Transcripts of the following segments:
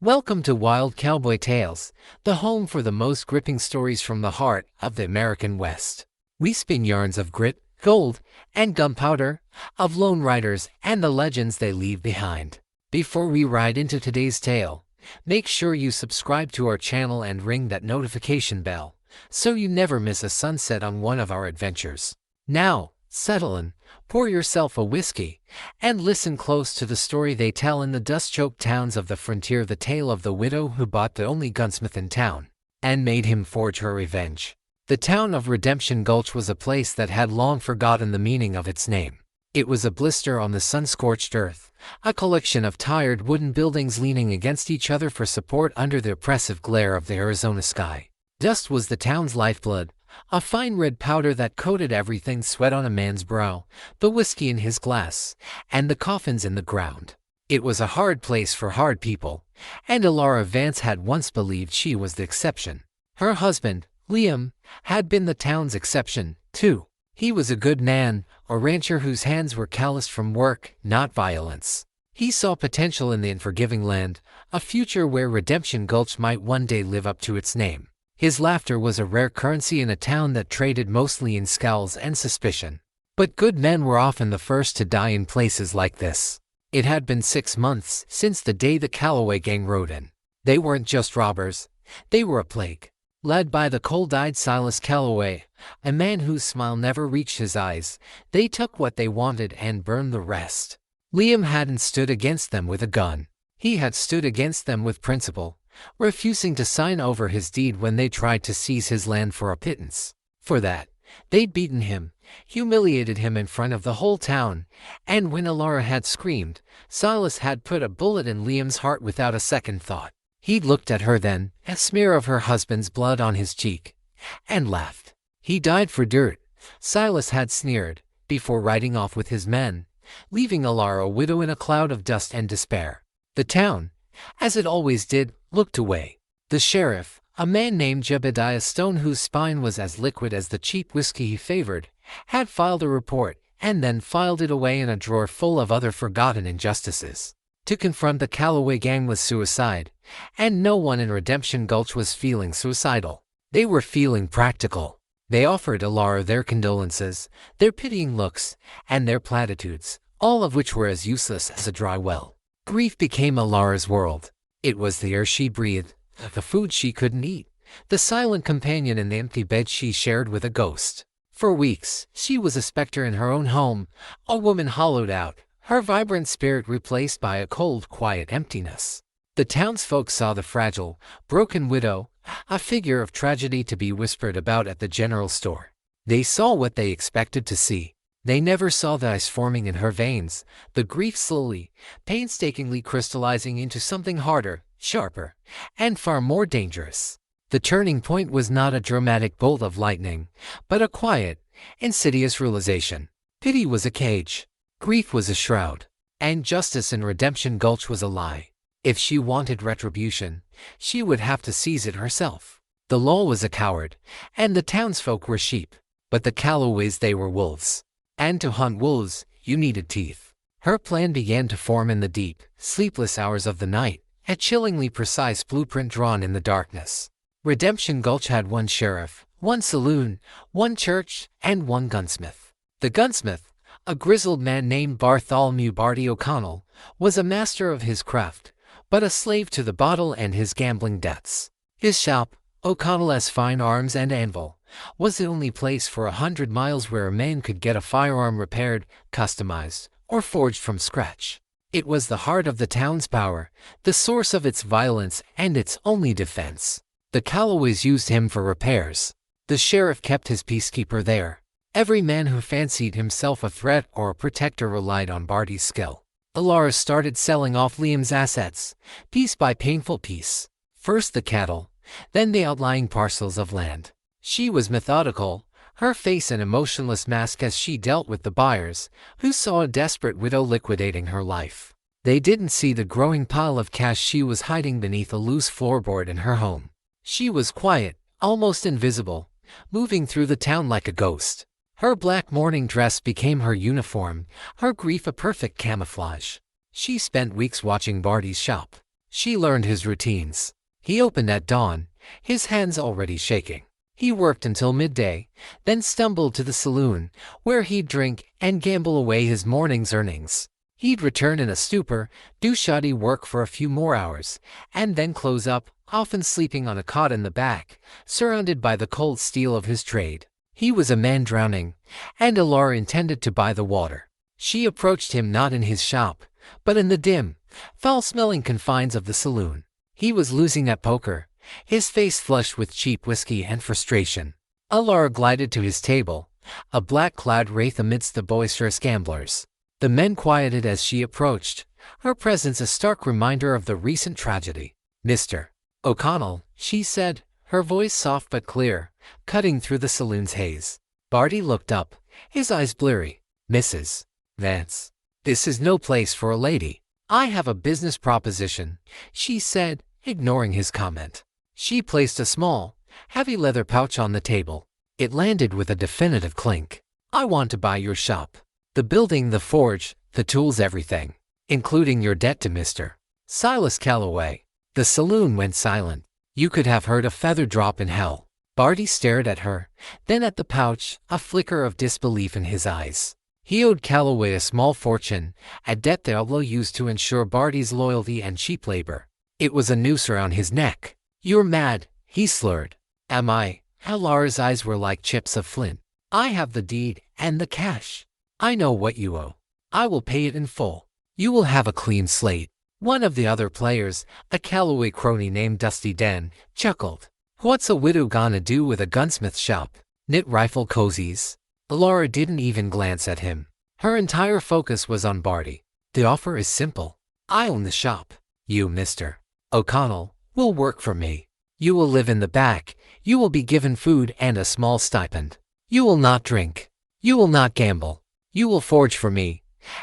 Welcome to Wild Cowboy Tales, the home for the most gripping stories from the heart of the American West. We spin yarns of grit, gold, and gunpowder, of lone riders and the legends they leave behind. Before we ride into today's tale, make sure you subscribe to our channel and ring that notification bell, so you never miss a sunset on one of our adventures. Now, settle in, pour yourself a whiskey, and listen close to the story they tell in the dust-choked towns of the frontier, the tale of the widow who bought the only gunsmith in town and made him forge her revenge. The town of Redemption Gulch was a place that had long forgotten the meaning of its name. It was a blister on the sun-scorched earth, a collection of tired wooden buildings leaning against each other for support under the oppressive glare of the Arizona sky. Dust was the town's lifeblood, a fine red powder that coated everything: sweat on a man's brow, the whiskey in his glass, and the coffins in the ground. It was a hard place for hard people, and Alara Vance had once believed she was the exception. Her husband, Liam, had been the town's exception, too. He was a good man, a rancher whose hands were calloused from work, not violence. He saw potential in the unforgiving land, a future where Redemption Gulch might one day live up to its name. His laughter was a rare currency in a town that traded mostly in scowls and suspicion. But good men were often the first to die in places like this. It had been 6 months since the day the Calloway gang rode in. They weren't just robbers, they were a plague. Led by the cold-eyed Silas Calloway, a man whose smile never reached his eyes, they took what they wanted and burned the rest. Liam hadn't stood against them with a gun. He had stood against them with principle, refusing to sign over his deed when they tried to seize his land for a pittance. For that, they'd beaten him, humiliated him in front of the whole town, and when Alara had screamed, Silas had put a bullet in Liam's heart without a second thought. He'd looked at her then, a smear of her husband's blood on his cheek, and laughed. He died for dirt, Silas had sneered, before riding off with his men, leaving Alara a widow in a cloud of dust and despair. The town, as it always did, looked away. The sheriff, a man named Jebediah Stone, whose spine was as liquid as the cheap whiskey he favored, had filed a report and then filed it away in a drawer full of other forgotten injustices. To confront the Calloway gang was suicide, and no one in Redemption Gulch was feeling suicidal. They were feeling practical. They offered Alara their condolences, their pitying looks, and their platitudes, all of which were as useless as a dry well. Grief became Alara's world. It was the air she breathed, the food she couldn't eat, the silent companion in the empty bed she shared with a ghost. For weeks, she was a specter in her own home, a woman hollowed out, her vibrant spirit replaced by a cold, quiet emptiness. The townsfolk saw the fragile, broken widow, a figure of tragedy to be whispered about at the general store. They saw what they expected to see. They never saw the ice forming in her veins, the grief slowly, painstakingly crystallizing into something harder, sharper, and far more dangerous. The turning point was not a dramatic bolt of lightning, but a quiet, insidious realization. Pity was a cage, grief was a shroud, and justice in Redemption Gulch was a lie. If she wanted retribution, she would have to seize it herself. The law was a coward, and the townsfolk were sheep, but the Calloways, they were wolves. And to hunt wolves, you needed teeth. Her plan began to form in the deep, sleepless hours of the night, a chillingly precise blueprint drawn in the darkness. Redemption Gulch had one sheriff, one saloon, one church, and one gunsmith. The gunsmith, a grizzled man named Bartholomew Barty O'Connell, was a master of his craft, but a slave to the bottle and his gambling debts. His shop, O'Connell's Fine Arms and Anvil, was the only place for 100 miles where a man could get a firearm repaired, customized, or forged from scratch. It was the heart of the town's power, the source of its violence, and its only defense. The Calloways used him for repairs. The sheriff kept his peacekeeper there. Every man who fancied himself a threat or a protector relied on Barty's skill. Alara started selling off Liam's assets, piece by painful piece. First the cattle, then the outlying parcels of land. She was methodical, her face an emotionless mask as she dealt with the buyers, who saw a desperate widow liquidating her life. They didn't see the growing pile of cash she was hiding beneath a loose floorboard in her home. She was quiet, almost invisible, moving through the town like a ghost. Her black mourning dress became her uniform, her grief a perfect camouflage. She spent weeks watching Barty's shop. She learned his routines. He opened at dawn, his hands already shaking. He worked until midday, then stumbled to the saloon, where he'd drink and gamble away his morning's earnings. He'd return in a stupor, do shoddy work for a few more hours, and then close up, often sleeping on a cot in the back, surrounded by the cold steel of his trade. He was a man drowning, and Alara intended to buy the water. She approached him not in his shop, but in the dim, foul-smelling confines of the saloon. He was losing at poker, his face flushed with cheap whiskey and frustration. Alara glided to his table, a black-clad wraith amidst the boisterous gamblers. The men quieted as she approached, her presence a stark reminder of the recent tragedy. "Mr. O'Connell," she said, her voice soft but clear, cutting through the saloon's haze. Barty looked up, his eyes bleary. "Mrs. Vance, this is no place for a lady. I have a business proposition," she said, ignoring his comment. She placed a small, heavy leather pouch on the table. It landed with a definitive clink. "I want to buy your shop. The building, the forge, the tools, everything, including your debt to Mr. Silas Calloway." The saloon went silent. You could have heard a feather drop in hell. Barty stared at her, then at the pouch, a flicker of disbelief in his eyes. He owed Calloway a small fortune, a debt the outlaw used to ensure Barty's loyalty and cheap labor. It was a noose around his neck. "You're mad," he slurred. "Am I?" Alara's eyes were like chips of flint. "I have the deed and the cash. I know what you owe. I will pay it in full. You will have a clean slate." One of the other players, a Calloway crony named Dusty Dan, chuckled. "What's a widow gonna do with a gunsmith shop? Knit rifle cozies?" Alara didn't even glance at him. Her entire focus was on Barty. "The offer is simple. I own the shop. You, Mr. O'Connell, will work for me. You will live in the back. You will be given food and a small stipend. You will not drink. You will not gamble. You will forge for me,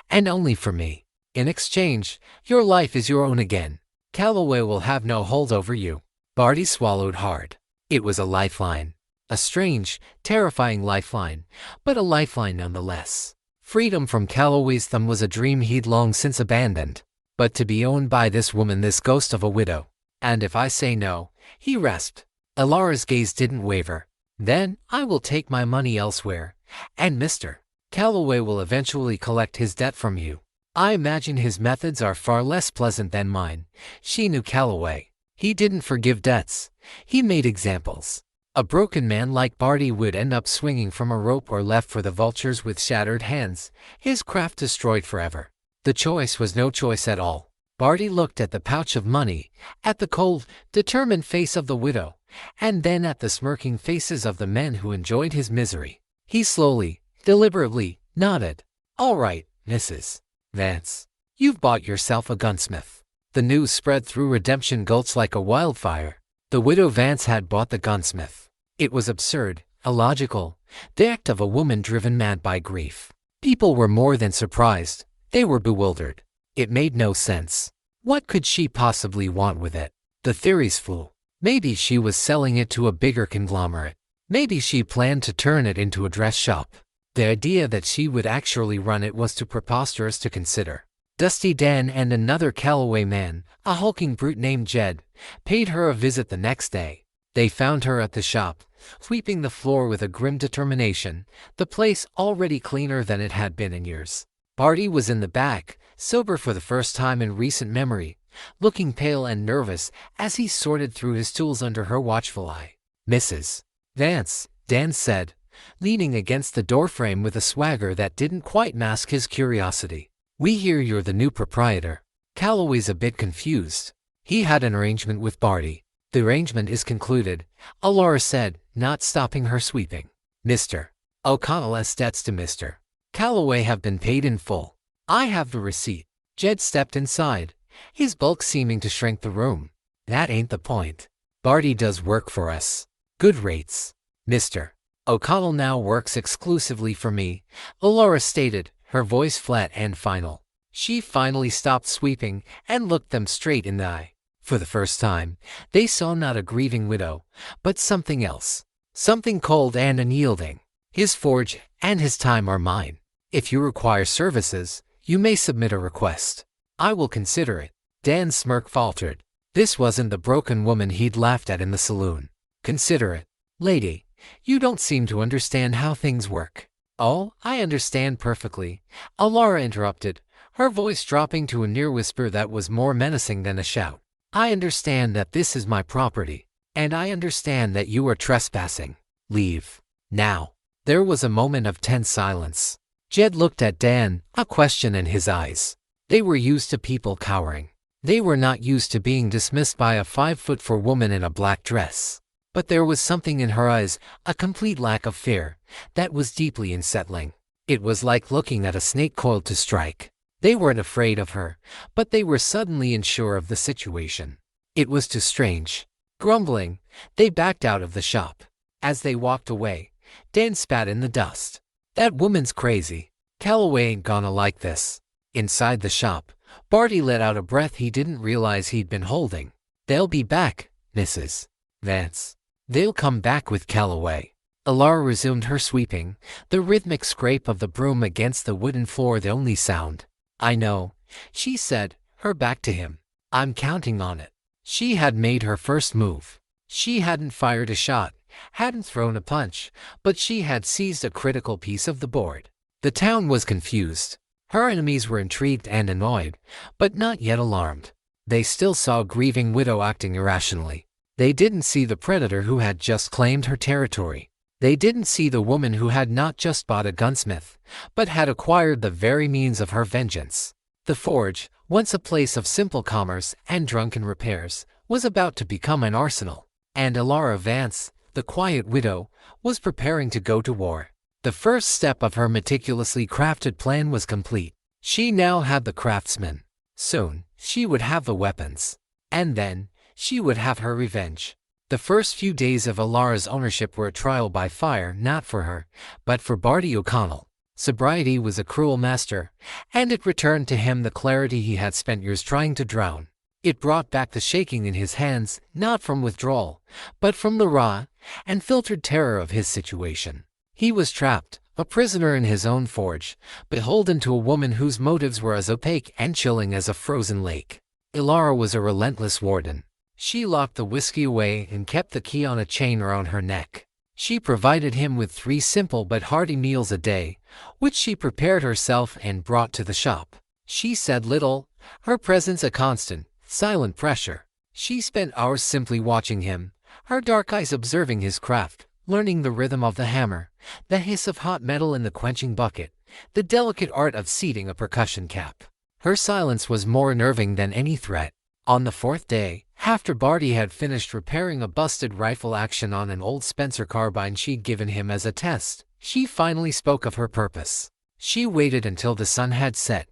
and only for me. In exchange, your life is your own again. Calloway will have no hold over you." Barty swallowed hard. It was a lifeline. A strange, terrifying lifeline, but a lifeline nonetheless. Freedom from Calloway's thumb was a dream he'd long since abandoned. But to be owned by this woman, this ghost of a widow. "And if I say no," he rasped. Alara's gaze didn't waver. "Then I will take my money elsewhere, and Mr. Calloway will eventually collect his debt from you. I imagine his methods are far less pleasant than mine." She knew Calloway. He didn't forgive debts. He made examples. A broken man like Barty would end up swinging from a rope or left for the vultures with shattered hands, his craft destroyed forever. The choice was no choice at all. Barty looked at the pouch of money, at the cold, determined face of the widow, and then at the smirking faces of the men who enjoyed his misery. He slowly, deliberately, nodded. "All right, Mrs. Vance. You've bought yourself a gunsmith." The news spread through Redemption Gulch like a wildfire. The widow Vance had bought the gunsmith. It was absurd, illogical, the act of a woman driven mad by grief. People were more than surprised. They were bewildered. It made no sense. What could she possibly want with it? The theories flew. Maybe she was selling it to a bigger conglomerate. Maybe she planned to turn it into a dress shop. The idea that she would actually run it was too preposterous to consider. Dusty Dan and another Calloway man, a hulking brute named Jed, paid her a visit the next day. They found her at the shop, sweeping the floor with a grim determination, the place already cleaner than it had been in years. Barty was in the back, sober for the first time in recent memory, looking pale and nervous as he sorted through his tools under her watchful eye. "Mrs. Vance," Dan said, leaning against the doorframe with a swagger that didn't quite mask his curiosity. "We hear you're the new proprietor." Calloway's a bit confused. He had an arrangement with Barty. "The arrangement is concluded," Alara said, not stopping her sweeping. "Mr. O'Connell's debts to Mr. Calloway have been paid in full. I have the receipt." Jed stepped inside, his bulk seeming to shrink the room. "That ain't the point. Barty does work for us. Good rates. Mr. O'Connell now works exclusively for me," Alara stated, her voice flat and final. She finally stopped sweeping and looked them straight in the eye. For the first time, they saw not a grieving widow, but something else. Something cold and unyielding. "His forge and his time are mine. If you require services, you may submit a request. I will consider it." Dan's smirk faltered. This wasn't the broken woman he'd laughed at in the saloon. Consider it. Lady, you don't seem to understand how things work. Oh, I understand perfectly, Alara interrupted, her voice dropping to a near whisper that was more menacing than a shout. I understand that this is my property, and I understand that you are trespassing. Leave. Now. There was a moment of tense silence. Jed looked at Dan, a question in his eyes. They were used to people cowering. They were not used to being dismissed by a 5'4" woman in a black dress. But there was something in her eyes, a complete lack of fear, that was deeply unsettling. It was like looking at a snake coiled to strike. They weren't afraid of her, but they were suddenly unsure of the situation. It was too strange. Grumbling, they backed out of the shop. As they walked away, Dan spat in the dust. That woman's crazy. Calloway ain't gonna like this. Inside the shop, Barty let out a breath he didn't realize he'd been holding. They'll be back, Mrs. Vance. They'll come back with Calloway. Alara resumed her sweeping, the rhythmic scrape of the broom against the wooden floor the only sound. I know, she said, her back to him. I'm counting on it. She had made her first move. She hadn't fired a shot, hadn't thrown a punch, but she had seized a critical piece of the board. The town was confused. Her enemies were intrigued and annoyed, but not yet alarmed. They still saw a grieving widow acting irrationally. They didn't see the predator who had just claimed her territory. They didn't see the woman who had not just bought a gunsmith, but had acquired the very means of her vengeance. The forge, once a place of simple commerce and drunken repairs, was about to become an arsenal. And Alara Vance, the quiet widow, was preparing to go to war. The first step of her meticulously crafted plan was complete. She now had the craftsman. Soon, she would have the weapons. And then, she would have her revenge. The first few days of Alara's ownership were a trial by fire, not for her, but for Barty O'Connell. Sobriety was a cruel master, and it returned to him the clarity he had spent years trying to drown. It brought back the shaking in his hands, not from withdrawal, but from the raw and filtered terror of his situation. He was trapped, a prisoner in his own forge, beholden to a woman whose motives were as opaque and chilling as a frozen lake. Alara was a relentless warden. She locked the whiskey away and kept the key on a chain around her neck. She provided him with 3 simple but hearty meals a day, which she prepared herself and brought to the shop. She said little, her presence a constant, silent pressure. She spent hours simply watching him, her dark eyes observing his craft, learning the rhythm of the hammer, the hiss of hot metal in the quenching bucket, the delicate art of seating a percussion cap. Her silence was more unnerving than any threat. On the 4th day, after Barty had finished repairing a busted rifle action on an old Spencer carbine she'd given him as a test, she finally spoke of her purpose. She waited until the sun had set,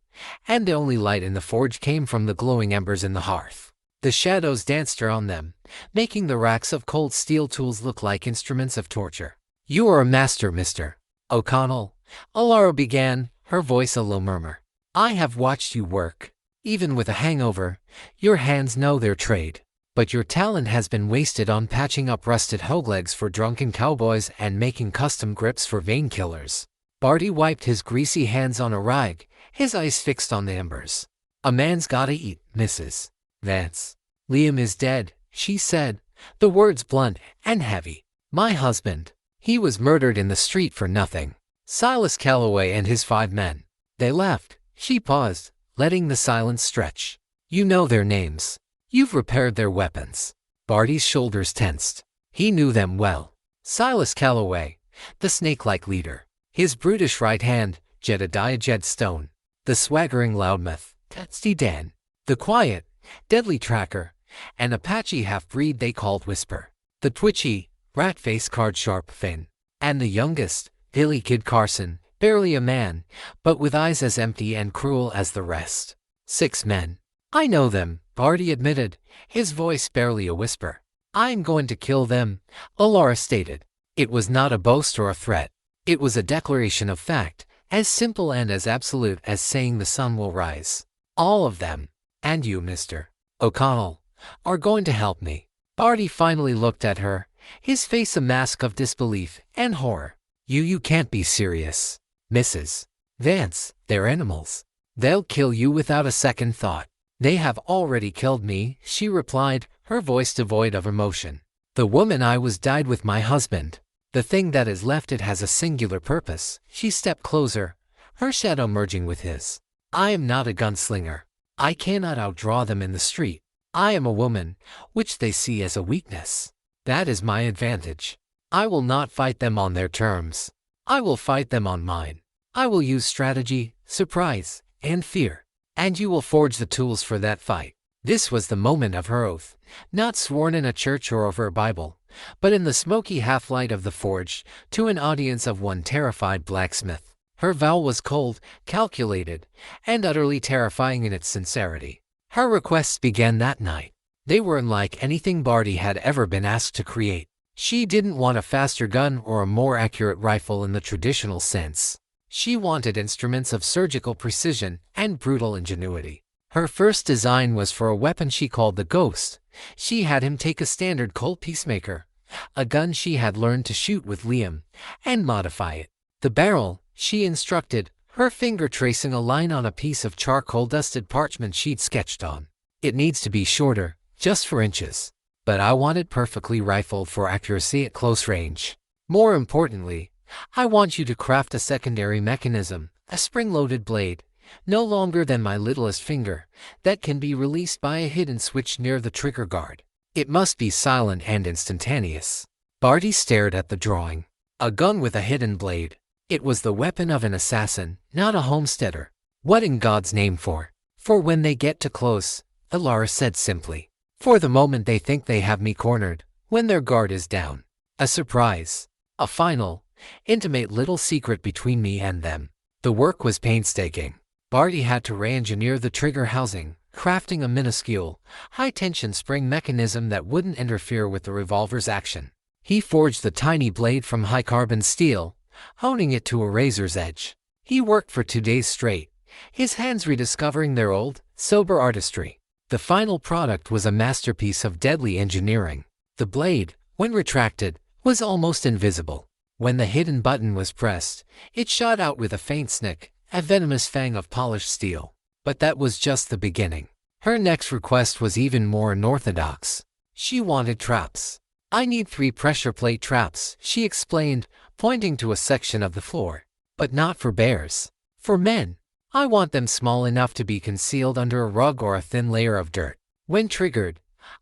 and the only light in the forge came from the glowing embers in the hearth. The shadows danced around them, making the racks of cold steel tools look like instruments of torture. You are a master, Mr. O'Connell, Alara began, her voice a low murmur. I have watched you work. Even with a hangover, your hands know their trade. But your talent has been wasted on patching up rusted hoglegs for drunken cowboys and making custom grips for vein killers. Barty wiped his greasy hands on a rag, his eyes fixed on the embers. A man's gotta eat, Mrs. Vance. Liam is dead, she said, the words blunt and heavy. My husband. He was murdered in the street for nothing. Silas Calloway and his 5 men. They left. She paused, letting the silence stretch. You know their names. You've repaired their weapons. Barty's shoulders tensed. He knew them well. Silas Calloway, the snake-like leader. His brutish right hand, Jedediah Jed Stone. The swaggering loudmouth, Testy Dan. The quiet, deadly tracker, an Apache half-breed they called Whisper. The twitchy, rat-faced card-sharp Finn. And the youngest, Billy Kid Carson, barely a man, but with eyes as empty and cruel as the rest. 6 men. I know them, Barty admitted, his voice barely a whisper. I'm going to kill them, Alara stated. It was not a boast or a threat. It was a declaration of fact, as simple and as absolute as saying the sun will rise. All of them, and you, Mr. O'Connell, are going to help me. Barty finally looked at her, his face a mask of disbelief and horror. You can't be serious. Mrs. Vance, they're animals. They'll kill you without a second thought. "They have already killed me," she replied, her voice devoid of emotion. "The woman I was died with my husband. The thing that is left it has a singular purpose." She stepped closer, her shadow merging with his. "I am not a gunslinger. I cannot outdraw them in the street. I am a woman, which they see as a weakness. That is my advantage. I will not fight them on their terms. I will fight them on mine. I will use strategy, surprise, and fear. And you will forge the tools for that fight." This was the moment of her oath, not sworn in a church or over a Bible, but in the smoky half-light of the forge, to an audience of one terrified blacksmith. Her vow was cold, calculated, and utterly terrifying in its sincerity. Her requests began that night. They were unlike anything Barty had ever been asked to create. She didn't want a faster gun or a more accurate rifle in the traditional sense. She wanted instruments of surgical precision and brutal ingenuity. Her first design was for a weapon she called the Ghost. She had him take a standard Colt Peacemaker, a gun she had learned to shoot with Liam, and modify it. The barrel, she instructed, her finger tracing a line on a piece of charcoal-dusted parchment she'd sketched on. "It needs to be shorter, just 4 inches. But I want it perfectly rifled for accuracy at close range. More importantly, I want you to craft a secondary mechanism, a spring-loaded blade, no longer than my littlest finger, that can be released by a hidden switch near the trigger guard. It must be silent and instantaneous." Barty stared at the drawing. A gun with a hidden blade. It was the weapon of an assassin, not a homesteader. "What in God's name for?" "For when they get too close," Alara said simply. "For the moment they think they have me cornered, when their guard is down. A surprise. A final, intimate little secret between me and them." The work was painstaking. Barty had to re-engineer the trigger housing, crafting a minuscule, high-tension spring mechanism that wouldn't interfere with the revolver's action. He forged the tiny blade from high-carbon steel, honing it to a razor's edge. He worked for 2 days straight, his hands rediscovering their old, sober artistry. The final product was a masterpiece of deadly engineering. The blade, when retracted, was almost invisible. When the hidden button was pressed, it shot out with a faint snick, a venomous fang of polished steel. But that was just the beginning. Her next request was even more unorthodox. She wanted traps. "I need 3 pressure plate traps," she explained, pointing to a section of the floor. "But not for bears. For men. I want them small enough to be concealed under a rug or a thin layer of dirt. When triggered,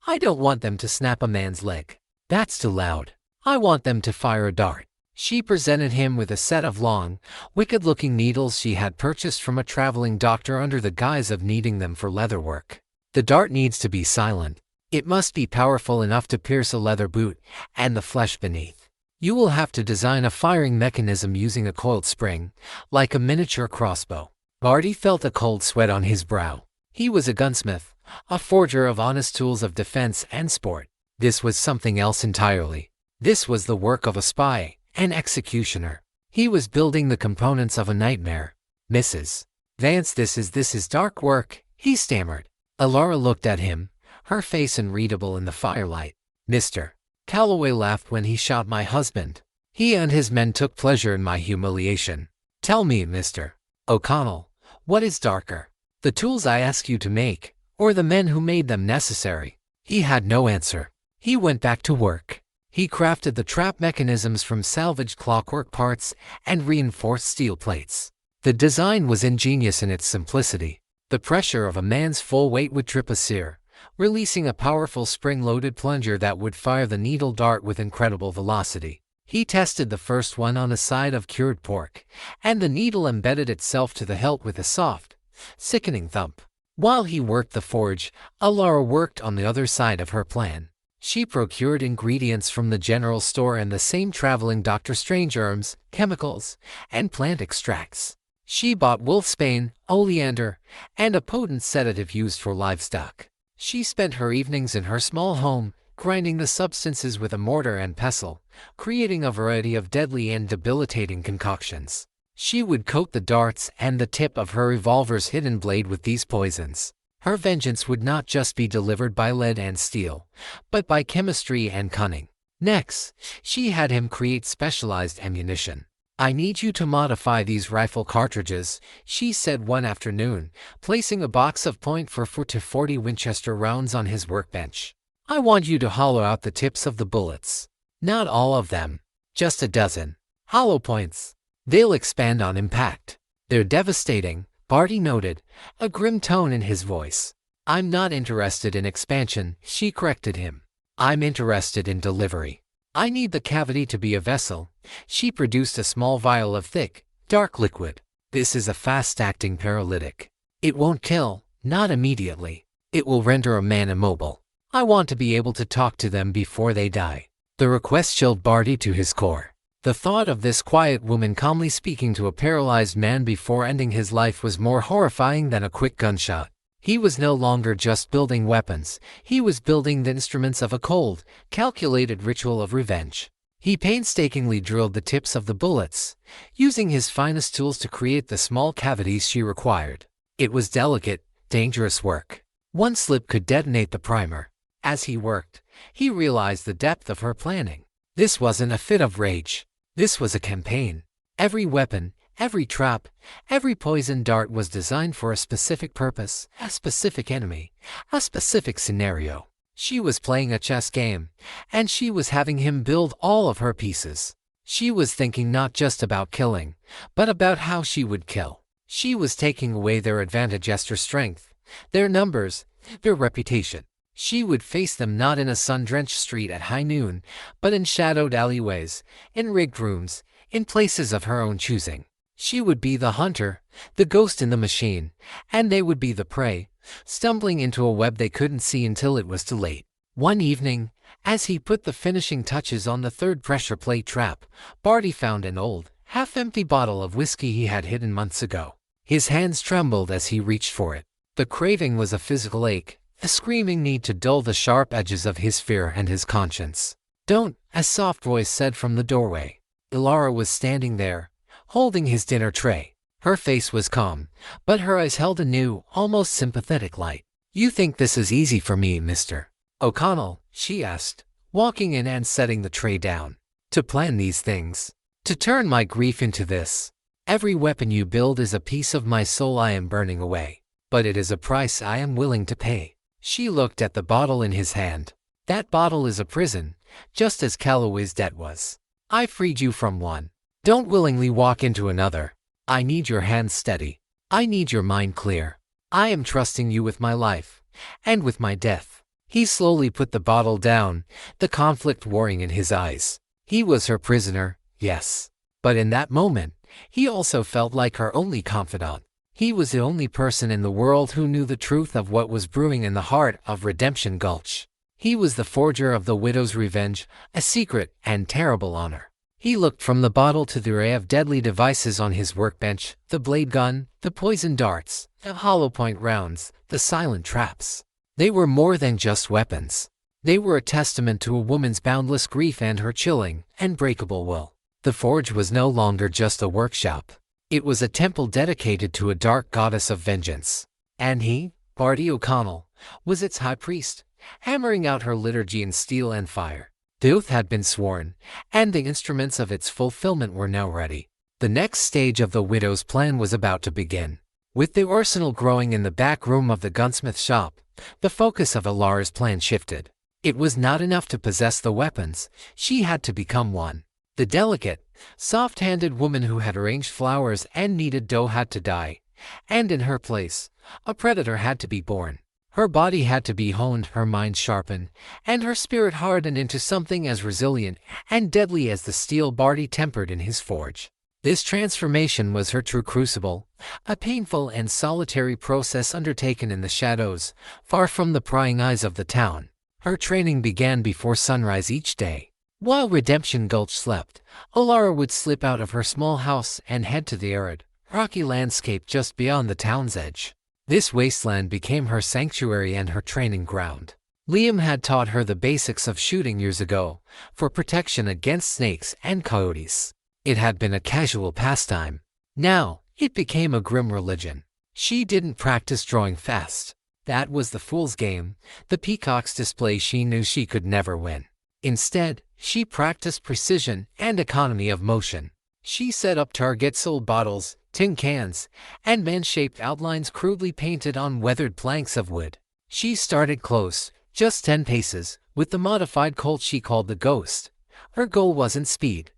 I don't want them to snap a man's leg. That's too loud. I want them to fire a dart." She presented him with a set of long, wicked-looking needles she had purchased from a traveling doctor under the guise of needing them for leather work. "The dart needs to be silent. It must be powerful enough to pierce a leather boot and the flesh beneath. You will have to design a firing mechanism using a coiled spring, like a miniature crossbow." Barty felt a cold sweat on his brow. He was a gunsmith, a forger of honest tools of defense and sport. This was something else entirely. This was the work of a spy, an executioner. He was building the components of a nightmare. "Mrs. Vance, this is dark work," he stammered. Alara looked at him, her face unreadable in the firelight. "Mr. Calloway laughed when he shot my husband. He and his men took pleasure in my humiliation. Tell me, Mr. O'Connell, what is darker? The tools I ask you to make, or the men who made them necessary?" He had no answer. He went back to work. He crafted the trap mechanisms from salvaged clockwork parts and reinforced steel plates. The design was ingenious in its simplicity. The pressure of a man's full weight would trip a sear, releasing a powerful spring-loaded plunger that would fire the needle dart with incredible velocity. He tested the first one on a side of cured pork, and the needle embedded itself to the hilt with a soft, sickening thump. While he worked the forge, Alara worked on the other side of her plan. She procured ingredients from the general store and the same traveling Dr. Strange herbs, chemicals, and plant extracts. She bought wolfsbane, oleander, and a potent sedative used for livestock. She spent her evenings in her small home, grinding the substances with a mortar and pestle, creating a variety of deadly and debilitating concoctions. She would coat the darts and the tip of her revolver's hidden blade with these poisons. Her vengeance would not just be delivered by lead and steel, but by chemistry and cunning. Next, she had him create specialized ammunition. I need you to modify these rifle cartridges, she said one afternoon, placing a box of .44-40 Winchester rounds on his workbench. I want you to hollow out the tips of the bullets. Not all of them, just a dozen. Hollow points. They'll expand on impact. They're devastating, Barty noted, a grim tone in his voice. I'm not interested in expansion, she corrected him. I'm interested in delivery. I need the cavity to be a vessel. She produced a small vial of thick, dark liquid. This is a fast-acting paralytic. It won't kill, not immediately. It will render a man immobile. I want to be able to talk to them before they die. The request chilled Barty to his core. The thought of this quiet woman calmly speaking to a paralyzed man before ending his life was more horrifying than a quick gunshot. He was no longer just building weapons, he was building the instruments of a cold, calculated ritual of revenge. He painstakingly drilled the tips of the bullets, using his finest tools to create the small cavities she required. It was delicate, dangerous work. One slip could detonate the primer. As he worked, he realized the depth of her planning. This wasn't a fit of rage. This was a campaign. Every weapon, every trap, every poison dart was designed for a specific purpose, a specific enemy, a specific scenario. She was playing a chess game, and she was having him build all of her pieces. She was thinking not just about killing, but about how she would kill. She was taking away their advantage as their strength, their numbers, their reputation. She would face them not in a sun-drenched street at high noon, but in shadowed alleyways, in rigged rooms, in places of her own choosing. She would be the hunter, the ghost in the machine, and they would be the prey, stumbling into a web they couldn't see until it was too late. One evening, as he put the finishing touches on the third pressure plate trap, Barty found an old, half-empty bottle of whiskey he had hidden months ago. His hands trembled as he reached for it. The craving was a physical ache, a screaming need to dull the sharp edges of his fear and his conscience. "Don't," a soft voice said from the doorway. Ilara was standing there, holding his dinner tray. Her face was calm, but her eyes held a new, almost sympathetic light. "You think this is easy for me, Mr. O'Connell?" she asked, walking in and setting the tray down. "To plan these things? To turn my grief into this? Every weapon you build is a piece of my soul I am burning away. But it is a price I am willing to pay." She looked at the bottle in his hand. "That bottle is a prison, just as Calloway's debt was. I freed you from one. Don't willingly walk into another. I need your hands steady. I need your mind clear. I am trusting you with my life, and with my death." He slowly put the bottle down, the conflict warring in his eyes. He was her prisoner, yes. But in that moment, he also felt like her only confidant. He was the only person in the world who knew the truth of what was brewing in the heart of Redemption Gulch. He was the forger of the widow's revenge, a secret and terrible honor. He looked from the bottle to the array of deadly devices on his workbench, the blade gun, the poison darts, the hollow point rounds, the silent traps. They were more than just weapons. They were a testament to a woman's boundless grief and her chilling, unbreakable will. The forge was no longer just a workshop. It was a temple dedicated to a dark goddess of vengeance. And he, Barty O'Connell, was its high priest, hammering out her liturgy in steel and fire. The oath had been sworn, and the instruments of its fulfillment were now ready. The next stage of the widow's plan was about to begin. With the arsenal growing in the back room of the gunsmith shop, the focus of Ilara's plan shifted. It was not enough to possess the weapons, she had to become one. The delicate, soft-handed woman who had arranged flowers and kneaded dough had to die, and in her place, a predator had to be born. Her body had to be honed, her mind sharpened, and her spirit hardened into something as resilient and deadly as the steel Barty tempered in his forge. This transformation was her true crucible, a painful and solitary process undertaken in the shadows, far from the prying eyes of the town. Her training began before sunrise each day. While Redemption Gulch slept, Ilara would slip out of her small house and head to the arid, rocky landscape just beyond the town's edge. This wasteland became her sanctuary and her training ground. Liam had taught her the basics of shooting years ago, for protection against snakes and coyotes. It had been a casual pastime. Now, it became a grim religion. She didn't practice drawing fast. That was the fool's game, the peacock's display she knew she could never win. Instead, she practiced precision and economy of motion. She set up targets, sold bottles, tin cans, and man-shaped outlines crudely painted on weathered planks of wood. She started close, just 10 paces, with the modified Colt she called the Ghost. Her goal wasn't speed,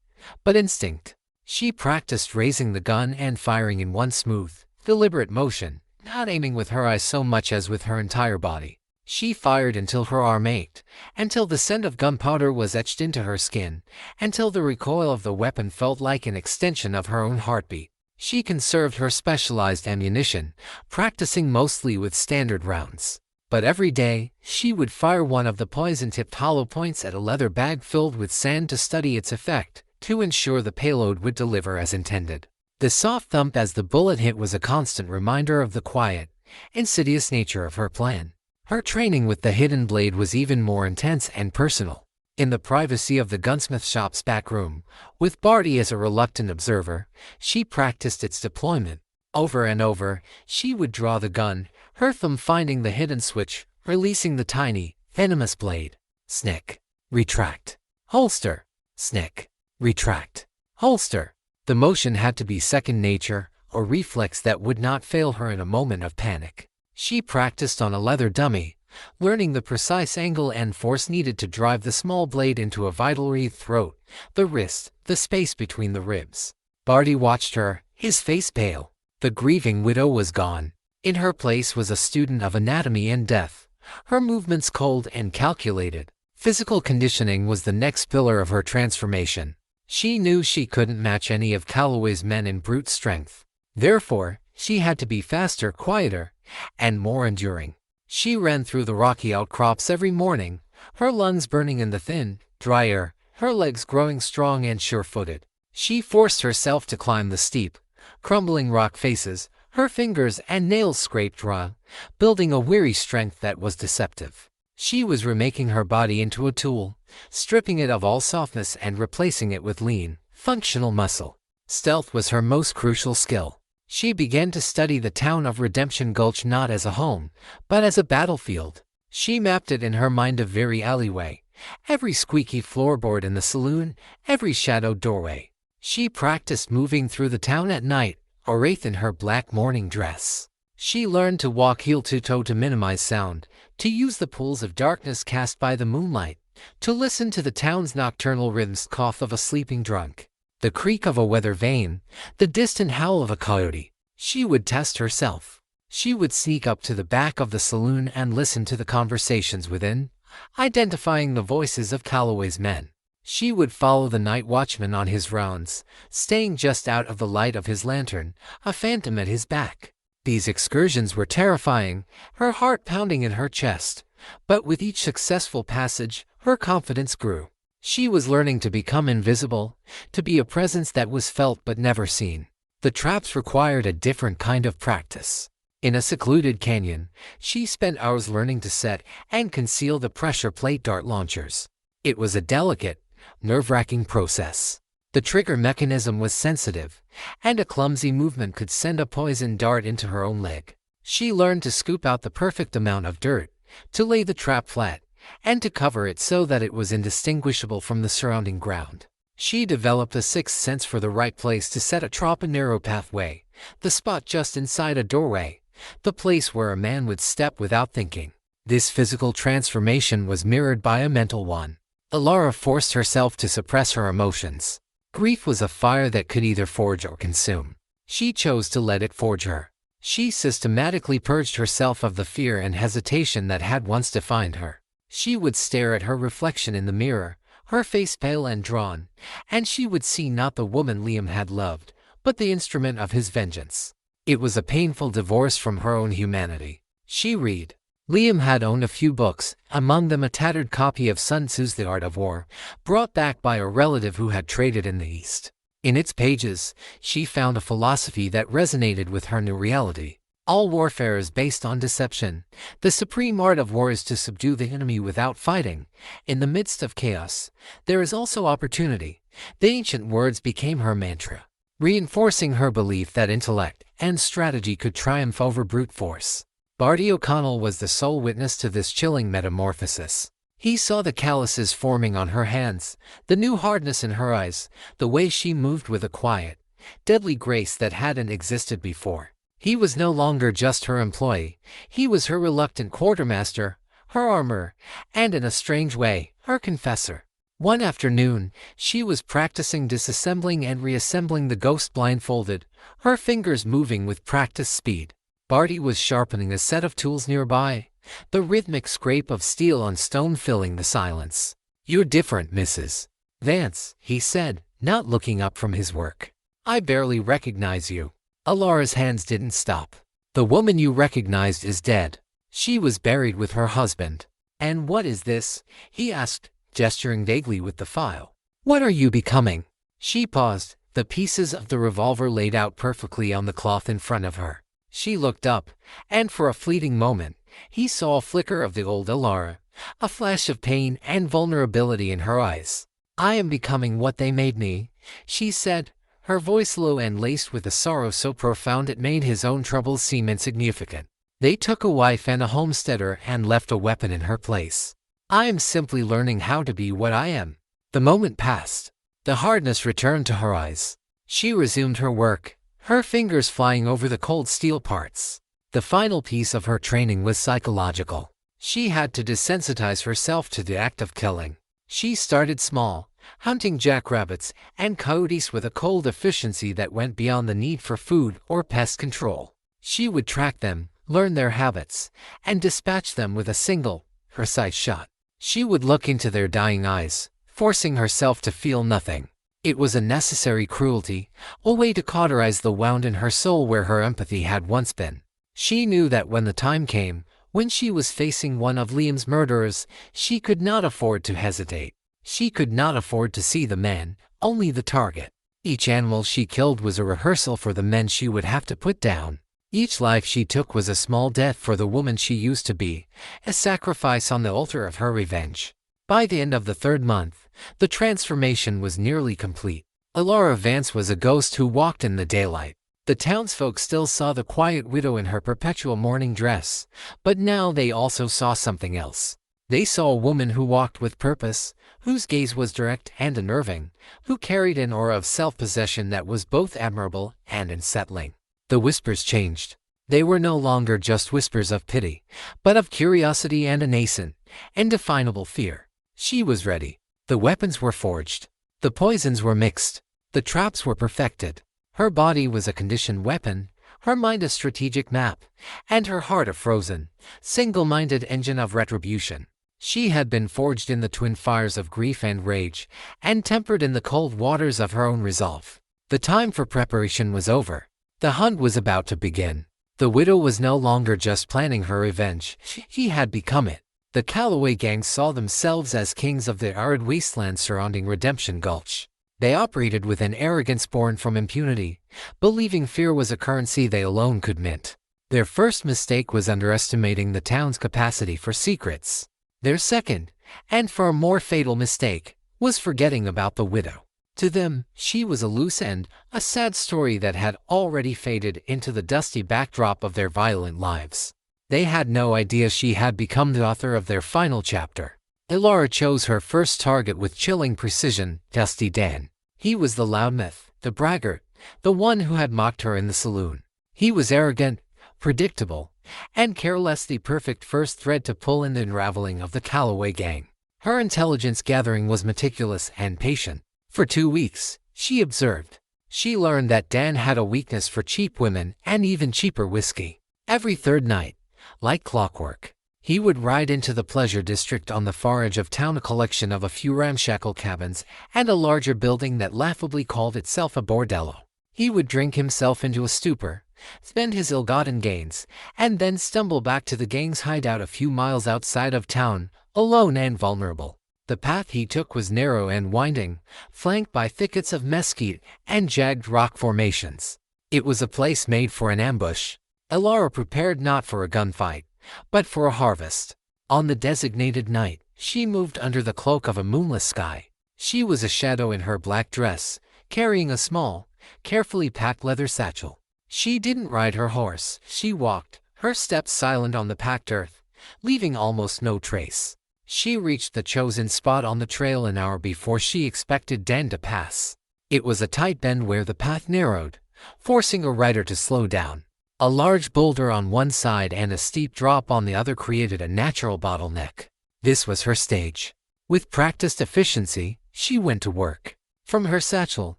but instinct. She practiced raising the gun and firing in one smooth, deliberate motion, not aiming with her eyes so much as with her entire body. She fired until her arm ached, until the scent of gunpowder was etched into her skin, until the recoil of the weapon felt like an extension of her own heartbeat. She conserved her specialized ammunition, practicing mostly with standard rounds. But every day, she would fire one of the poison-tipped hollow points at a leather bag filled with sand to study its effect, to ensure the payload would deliver as intended. The soft thump as the bullet hit was a constant reminder of the quiet, insidious nature of her plan. Her training with the hidden blade was even more intense and personal. In the privacy of the gunsmith shop's back room, with Barty as a reluctant observer, she practiced its deployment. Over and over, she would draw the gun, her thumb finding the hidden switch, releasing the tiny, venomous blade. Snick. Retract. Holster. Snick. Retract. Holster. The motion had to be second nature, a reflex that would not fail her in a moment of panic. She practiced on a leather dummy, learning the precise angle and force needed to drive the small blade into a vital wreathed throat, the wrist, the space between the ribs. Barty watched her, his face pale. The grieving widow was gone. In her place was a student of anatomy and death, her movements cold and calculated. Physical conditioning was the next pillar of her transformation. She knew she couldn't match any of Calloway's men in brute strength. Therefore, she had to be faster, quieter, and more enduring. She ran through the rocky outcrops every morning, her lungs burning in the thin, dry air, her legs growing strong and sure-footed. She forced herself to climb the steep, crumbling rock faces, her fingers and nails scraped raw, building a weary strength that was deceptive. She was remaking her body into a tool, stripping it of all softness and replacing it with lean, functional muscle. Stealth was her most crucial skill. She began to study the town of Redemption Gulch not as a home, but as a battlefield. She mapped it in her mind of every alleyway, every squeaky floorboard in the saloon, every shadowed doorway. She practiced moving through the town at night, a wraith in her black morning dress. She learned to walk heel-to-toe to minimize sound, to use the pools of darkness cast by the moonlight, to listen to the town's nocturnal rhythms, cough of a sleeping drunk, the creak of a weather vane, the distant howl of a coyote. She would test herself. She would sneak up to the back of the saloon and listen to the conversations within, identifying the voices of Calloway's men. She would follow the night watchman on his rounds, staying just out of the light of his lantern, a phantom at his back. These excursions were terrifying, her heart pounding in her chest, but with each successful passage, her confidence grew. She was learning to become invisible, to be a presence that was felt but never seen. The traps required a different kind of practice. In a secluded canyon, she spent hours learning to set and conceal the pressure plate dart launchers. It was a delicate, nerve-wracking process. The trigger mechanism was sensitive, and a clumsy movement could send a poison dart into her own leg. She learned to scoop out the perfect amount of dirt, to lay the trap flat, and to cover it so that it was indistinguishable from the surrounding ground. She developed a sixth sense for the right place to set a trap, a narrow pathway, the spot just inside a doorway, the place where a man would step without thinking. This physical transformation was mirrored by a mental one. Alara forced herself to suppress her emotions. Grief was a fire that could either forge or consume. She chose to let it forge her. She systematically purged herself of the fear and hesitation that had once defined her. She would stare at her reflection in the mirror, her face pale and drawn, and she would see not the woman Liam had loved, but the instrument of his vengeance. It was a painful divorce from her own humanity. She read. Liam had owned a few books, among them a tattered copy of Sun Tzu's The Art of War, brought back by a relative who had traded in the East. In its pages, she found a philosophy that resonated with her new reality. All warfare is based on deception. The supreme art of war is to subdue the enemy without fighting. In the midst of chaos, there is also opportunity. The ancient words became her mantra, reinforcing her belief that intellect and strategy could triumph over brute force. Barty O'Connell was the sole witness to this chilling metamorphosis. He saw the calluses forming on her hands, the new hardness in her eyes, the way she moved with a quiet, deadly grace that hadn't existed before. He was no longer just her employee, he was her reluctant quartermaster, her armor, and in a strange way, her confessor. One afternoon, she was practicing disassembling and reassembling the ghost blindfolded, her fingers moving with practiced speed. Barty was sharpening a set of tools nearby, the rhythmic scrape of steel on stone filling the silence. "You're different, Mrs. Vance," he said, not looking up from his work. "I barely recognize you." Alara's hands didn't stop. "The woman you recognized is dead. She was buried with her husband." "And what is this?" he asked, gesturing vaguely with the file. "What are you becoming?" She paused, the pieces of the revolver laid out perfectly on the cloth in front of her. She looked up, and for a fleeting moment, he saw a flicker of the old Alara, a flash of pain and vulnerability in her eyes. "I am becoming what they made me," she said, her voice low and laced with a sorrow so profound it made his own troubles seem insignificant. "They took a wife and a homesteader and left a weapon in her place. I am simply learning how to be what I am." The moment passed. The hardness returned to her eyes. She resumed her work, her fingers flying over the cold steel parts. The final piece of her training was psychological. She had to desensitize herself to the act of killing. She started small, hunting jackrabbits and coyotes with a cold efficiency that went beyond the need for food or pest control. She would track them, learn their habits, and dispatch them with a single, precise shot. She would look into their dying eyes, forcing herself to feel nothing. It was a necessary cruelty, a way to cauterize the wound in her soul where her empathy had once been. She knew that when the time came, when she was facing one of Liam's murderers, she could not afford to hesitate. She could not afford to see the man, only the target. Each animal she killed was a rehearsal for the men she would have to put down. Each life she took was a small death for the woman she used to be, a sacrifice on the altar of her revenge. By the end of the 3rd month, the transformation was nearly complete. Alara Vance was a ghost who walked in the daylight. The townsfolk still saw the quiet widow in her perpetual mourning dress, but now they also saw something else. They saw a woman who walked with purpose, whose gaze was direct and unnerving, who carried an aura of self-possession that was both admirable and unsettling. The whispers changed. They were no longer just whispers of pity, but of curiosity and a nascent, indefinable fear. She was ready. The weapons were forged. The poisons were mixed. The traps were perfected. Her body was a conditioned weapon, her mind a strategic map, and her heart a frozen, single-minded engine of retribution. She had been forged in the twin fires of grief and rage, and tempered in the cold waters of her own resolve. The time for preparation was over. The hunt was about to begin. The widow was no longer just planning her revenge, she had become it. The Calloway gang saw themselves as kings of the arid wasteland surrounding Redemption Gulch. They operated with an arrogance born from impunity, believing fear was a currency they alone could mint. Their first mistake was underestimating the town's capacity for secrets. Their second, and far more fatal mistake, was forgetting about the widow. To them, she was a loose end, a sad story that had already faded into the dusty backdrop of their violent lives. They had no idea she had become the author of their final chapter. Alara chose her first target with chilling precision, Dusty Dan. He was the loudmouth, the braggart, the one who had mocked her in the saloon. He was arrogant, predictable, and careless, the perfect first thread to pull in the unraveling of the Calloway gang. Her intelligence gathering was meticulous and patient. For 2 weeks, she observed. She learned that Dan had a weakness for cheap women and even cheaper whiskey. Every 3rd night, like clockwork, he would ride into the pleasure district on the far edge of town, a collection of a few ramshackle cabins and a larger building that laughably called itself a bordello. He would drink himself into a stupor, spend his ill-gotten gains, and then stumble back to the gang's hideout a few miles outside of town, alone and vulnerable. The path he took was narrow and winding, flanked by thickets of mesquite and jagged rock formations. It was a place made for an ambush. Alara prepared not for a gunfight, but for a harvest. On the designated night, she moved under the cloak of a moonless sky. She was a shadow in her black dress, carrying a small, carefully packed leather satchel. She didn't ride her horse, she walked, her steps silent on the packed earth, leaving almost no trace. She reached the chosen spot on the trail an hour before she expected Dan to pass. It was a tight bend where the path narrowed, forcing a rider to slow down. A large boulder on one side and a steep drop on the other created a natural bottleneck. This was her stage. With practiced efficiency, she went to work. From her satchel,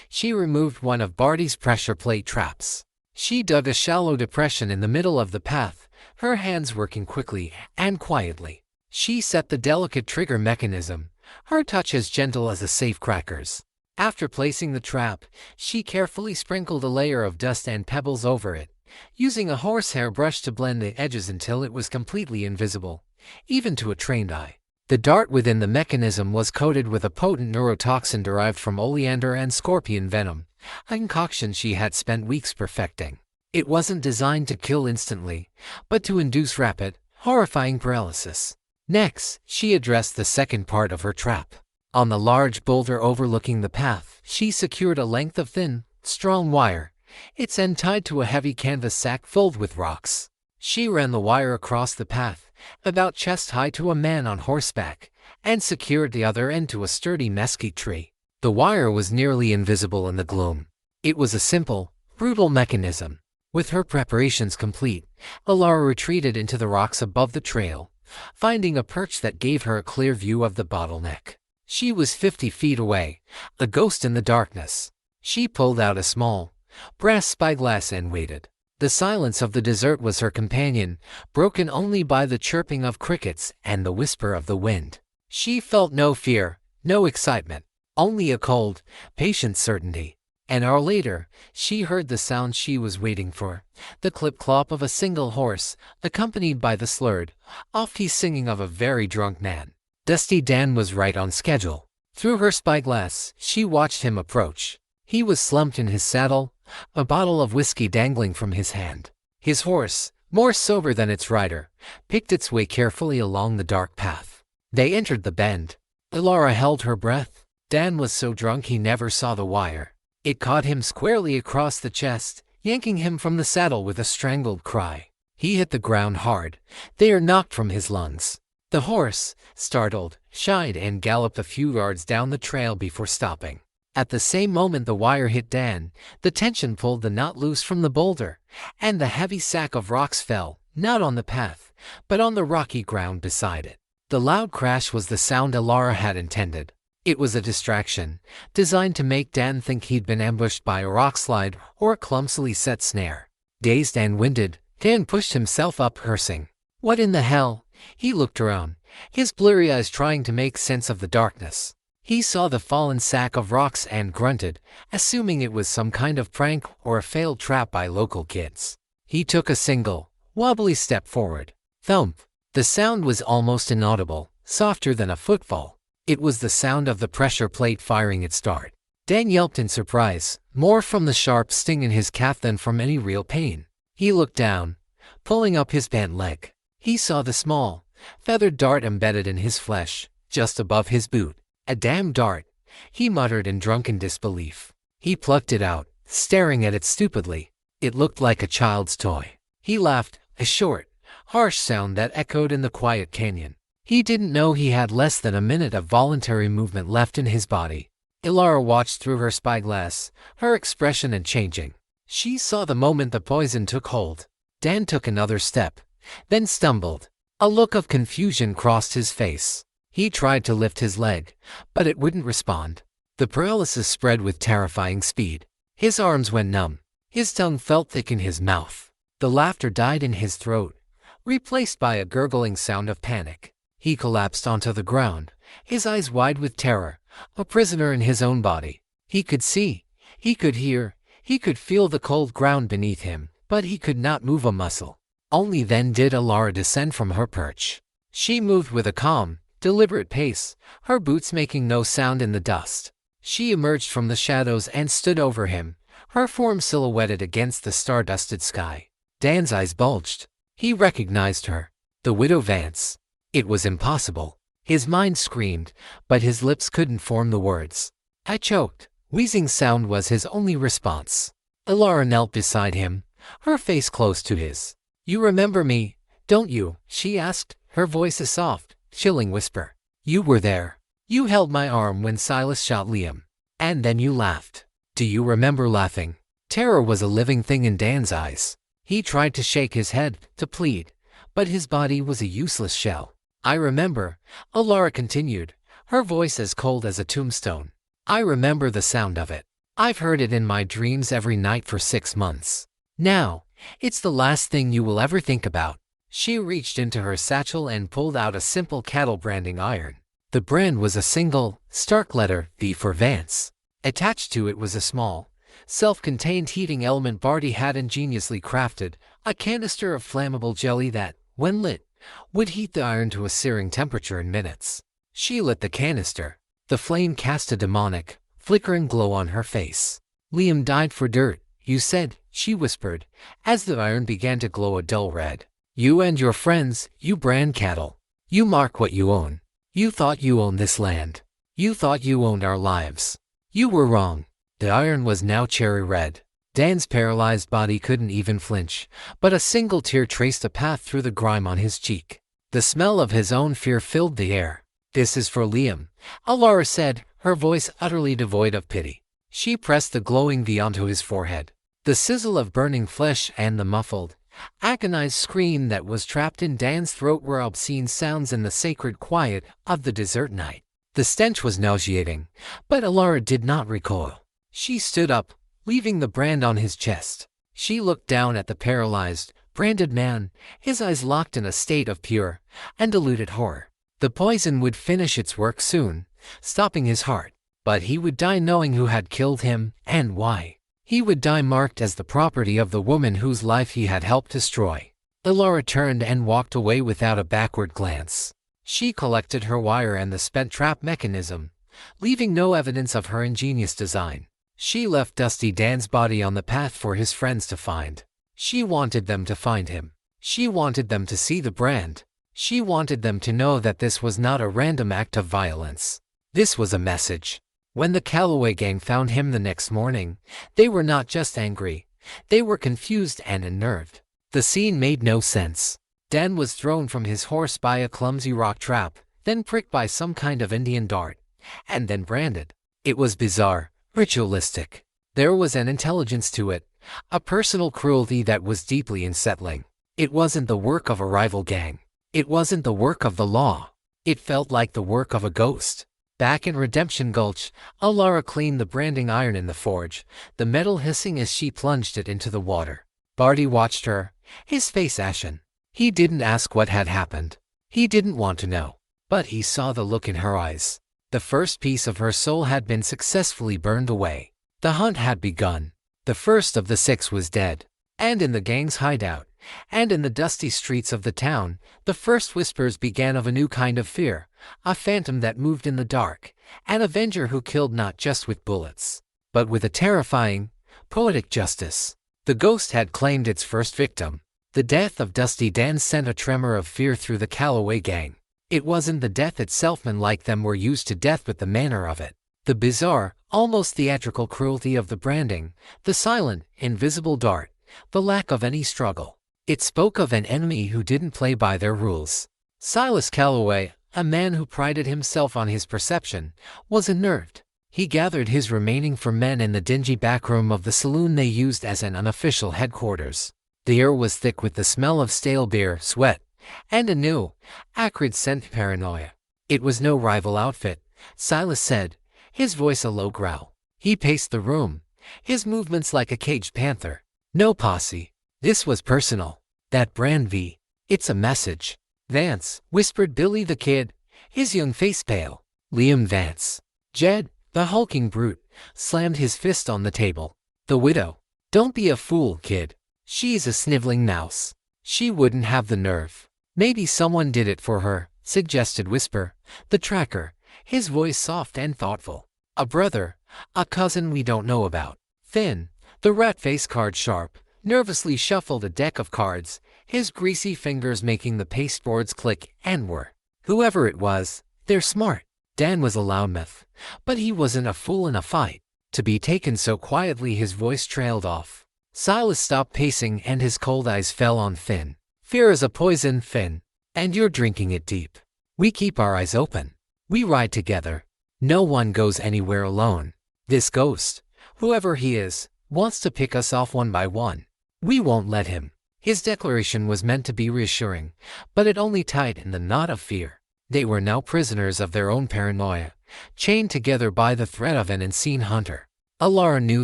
she removed one of Barty's pressure plate traps. She dug a shallow depression in the middle of the path, her hands working quickly and quietly. She set the delicate trigger mechanism, her touch as gentle as a safecracker's. After placing the trap, she carefully sprinkled a layer of dust and pebbles over it, using a horsehair brush to blend the edges until it was completely invisible, even to a trained eye. The dart within the mechanism was coated with a potent neurotoxin derived from oleander and scorpion venom, a concoction she had spent weeks perfecting. It wasn't designed to kill instantly, but to induce rapid, horrifying paralysis. Next, she addressed the second part of her trap. On the large boulder overlooking the path, she secured a length of thin, strong wire, its end tied to a heavy canvas sack filled with rocks. She ran the wire across the path, about chest-high to a man on horseback, and secured the other end to a sturdy mesquite tree. The wire was nearly invisible in the gloom. It was a simple, brutal mechanism. With her preparations complete, Alara retreated into the rocks above the trail, finding a perch that gave her a clear view of the bottleneck. She was 50 feet away, a ghost in the darkness. She pulled out a small, brass spyglass and waited. The silence of the desert was her companion, broken only by the chirping of crickets and the whisper of the wind. She felt no fear, no excitement, only a cold, patient certainty. An hour later, she heard the sound she was waiting for, the clip-clop of a single horse, accompanied by the slurred, off-key singing of a very drunk man. Dusty Dan was right on schedule. Through her spyglass, she watched him approach. He was slumped in his saddle, a bottle of whiskey dangling from his hand. His horse, more sober than its rider, picked its way carefully along the dark path. They entered the bend. Alara held her breath. Dan was so drunk he never saw the wire. It caught him squarely across the chest, yanking him from the saddle with a strangled cry. He hit the ground hard. They are knocked from his lungs. The horse, startled, shied and galloped a few yards down the trail before stopping. At the same moment the wire hit Dan, the tension pulled the knot loose from the boulder, and the heavy sack of rocks fell, not on the path, but on the rocky ground beside it. The loud crash was the sound Alara had intended. It was a distraction, designed to make Dan think he'd been ambushed by a rockslide or a clumsily set snare. Dazed and winded, Dan pushed himself up, cursing. What in the hell? He looked around, his blurry eyes trying to make sense of the darkness. He saw the fallen sack of rocks and grunted, assuming it was some kind of prank or a failed trap by local kids. He took a single, wobbly step forward. Thump! The sound was almost inaudible, softer than a footfall. It was the sound of the pressure plate firing its dart. Dan yelped in surprise, more from the sharp sting in his calf than from any real pain. He looked down, pulling up his bent leg. He saw the small, feathered dart embedded in his flesh, just above his boot. A damn dart, he muttered in drunken disbelief. He plucked it out, staring at it stupidly. It looked like a child's toy. He laughed, a short, harsh sound that echoed in the quiet canyon. He didn't know he had less than a minute of voluntary movement left in his body. Alara watched through her spyglass, her expression unchanging. She saw the moment the poison took hold. Dan took another step, then stumbled. A look of confusion crossed his face. He tried to lift his leg, but it wouldn't respond. The paralysis spread with terrifying speed. His arms went numb. His tongue felt thick in his mouth. The laughter died in his throat, replaced by a gurgling sound of panic. He collapsed onto the ground, his eyes wide with terror, a prisoner in his own body. He could see, he could hear, he could feel the cold ground beneath him, but he could not move a muscle. Only then did Alara descend from her perch. She moved with a calm, deliberate pace, her boots making no sound in the dust. She emerged from the shadows and stood over him, her form silhouetted against the star-dusted sky. Dan's eyes bulged. He recognized her. The widow Vance. It was impossible. His mind screamed, but his lips couldn't form the words. I choked. Wheezing sound was his only response. Alara knelt beside him, her face close to his. You remember me, don't you? She asked, her voice a soft, chilling whisper. You were there. You held my arm when Silas shot Liam. And then you laughed. Do you remember laughing? Terror was a living thing in Dan's eyes. He tried to shake his head, to plead, but his body was a useless shell. I remember, Alara continued, her voice as cold as a tombstone. I remember the sound of it. I've heard it in my dreams every night for 6 months. Now, it's the last thing you will ever think about. She reached into her satchel and pulled out a simple cattle branding iron. The brand was a single, stark letter, V for Vance. Attached to it was a small, self-contained heating element Barty had ingeniously crafted, a canister of flammable jelly that, when lit, would heat the iron to a searing temperature in minutes. She lit the canister. The flame cast a demonic, flickering glow on her face. Liam died for dirt, you said, she whispered, as the iron began to glow a dull red. You and your friends, you brand cattle. You mark what you own. You thought you owned this land. You thought you owned our lives. You were wrong. The iron was now cherry red. Dan's paralyzed body couldn't even flinch, but a single tear traced a path through the grime on his cheek. The smell of his own fear filled the air. This is for Liam, Alara said, her voice utterly devoid of pity. She pressed the glowing V onto his forehead. The sizzle of burning flesh and the muffled, agonized scream that was trapped in Dan's throat were obscene sounds in the sacred quiet of the desert night. The stench was nauseating, but Alara did not recoil. She stood up, leaving the brand on his chest. She looked down at the paralyzed, branded man, his eyes locked in a state of pure, undiluted horror. The poison would finish its work soon, stopping his heart, but he would die knowing who had killed him and why. He would die marked as the property of the woman whose life he had helped destroy. Alara turned and walked away without a backward glance. She collected her wire and the spent trap mechanism, leaving no evidence of her ingenious design. She left Dusty Dan's body on the path for his friends to find. She wanted them to find him. She wanted them to see the brand. She wanted them to know that this was not a random act of violence. This was a message. When the Calloway gang found him the next morning, they were not just angry. They were confused and unnerved. The scene made no sense. Dan was thrown from his horse by a clumsy rock trap, then pricked by some kind of Indian dart, and then branded. It was bizarre, ritualistic. There was an intelligence to it, a personal cruelty that was deeply unsettling. It wasn't the work of a rival gang. It wasn't the work of the law. It felt like the work of a ghost. Back in Redemption Gulch, Alara cleaned the branding iron in the forge, the metal hissing as she plunged it into the water. Barty watched her, his face ashen. He didn't ask what had happened. He didn't want to know. But he saw the look in her eyes. The first piece of her soul had been successfully burned away. The hunt had begun. The first of the 6 was dead. And in the gang's hideout, and in the dusty streets of the town, the first whispers began of a new kind of fear, a phantom that moved in the dark, an avenger who killed not just with bullets, but with a terrifying, poetic justice. The ghost had claimed its first victim. The death of Dusty Dan sent a tremor of fear through the Calloway gang. It wasn't the death itself, men like them were used to death, but the manner of it. The bizarre, almost theatrical cruelty of the branding, the silent, invisible dart, the lack of any struggle. It spoke of an enemy who didn't play by their rules. Silas Calloway, a man who prided himself on his perception, was unnerved. He gathered his remaining 4 men in the dingy backroom of the saloon they used as an unofficial headquarters. The air was thick with the smell of stale beer, sweat, and a new, acrid scent. Paranoia. It was no rival outfit, Silas said, his voice a low growl. He paced the room, his movements like a caged panther. No posse. This was personal. That brand V. It's a message. Vance, whispered Billy the Kid, his young face pale. Liam Vance. Jed, the hulking brute, slammed his fist on the table. The widow. Don't be a fool, kid. She's a sniveling mouse. She wouldn't have the nerve. Maybe someone did it for her, suggested Whisper, the tracker, his voice soft and thoughtful. A brother, a cousin we don't know about. Finn, the rat-face card sharp, nervously shuffled a deck of cards, his greasy fingers making the pasteboards click and whir. Whoever it was, they're smart. Dan was a loudmouth, but he wasn't a fool in a fight. To be taken so quietly, his voice trailed off. Silas stopped pacing and his cold eyes fell on Finn. Fear is a poison, Finn, and you're drinking it deep. We keep our eyes open. We ride together. No one goes anywhere alone. This ghost, whoever he is, wants to pick us off one by one. We won't let him." His declaration was meant to be reassuring, but it only tightened the knot of fear. They were now prisoners of their own paranoia, chained together by the threat of an unseen hunter. Alara knew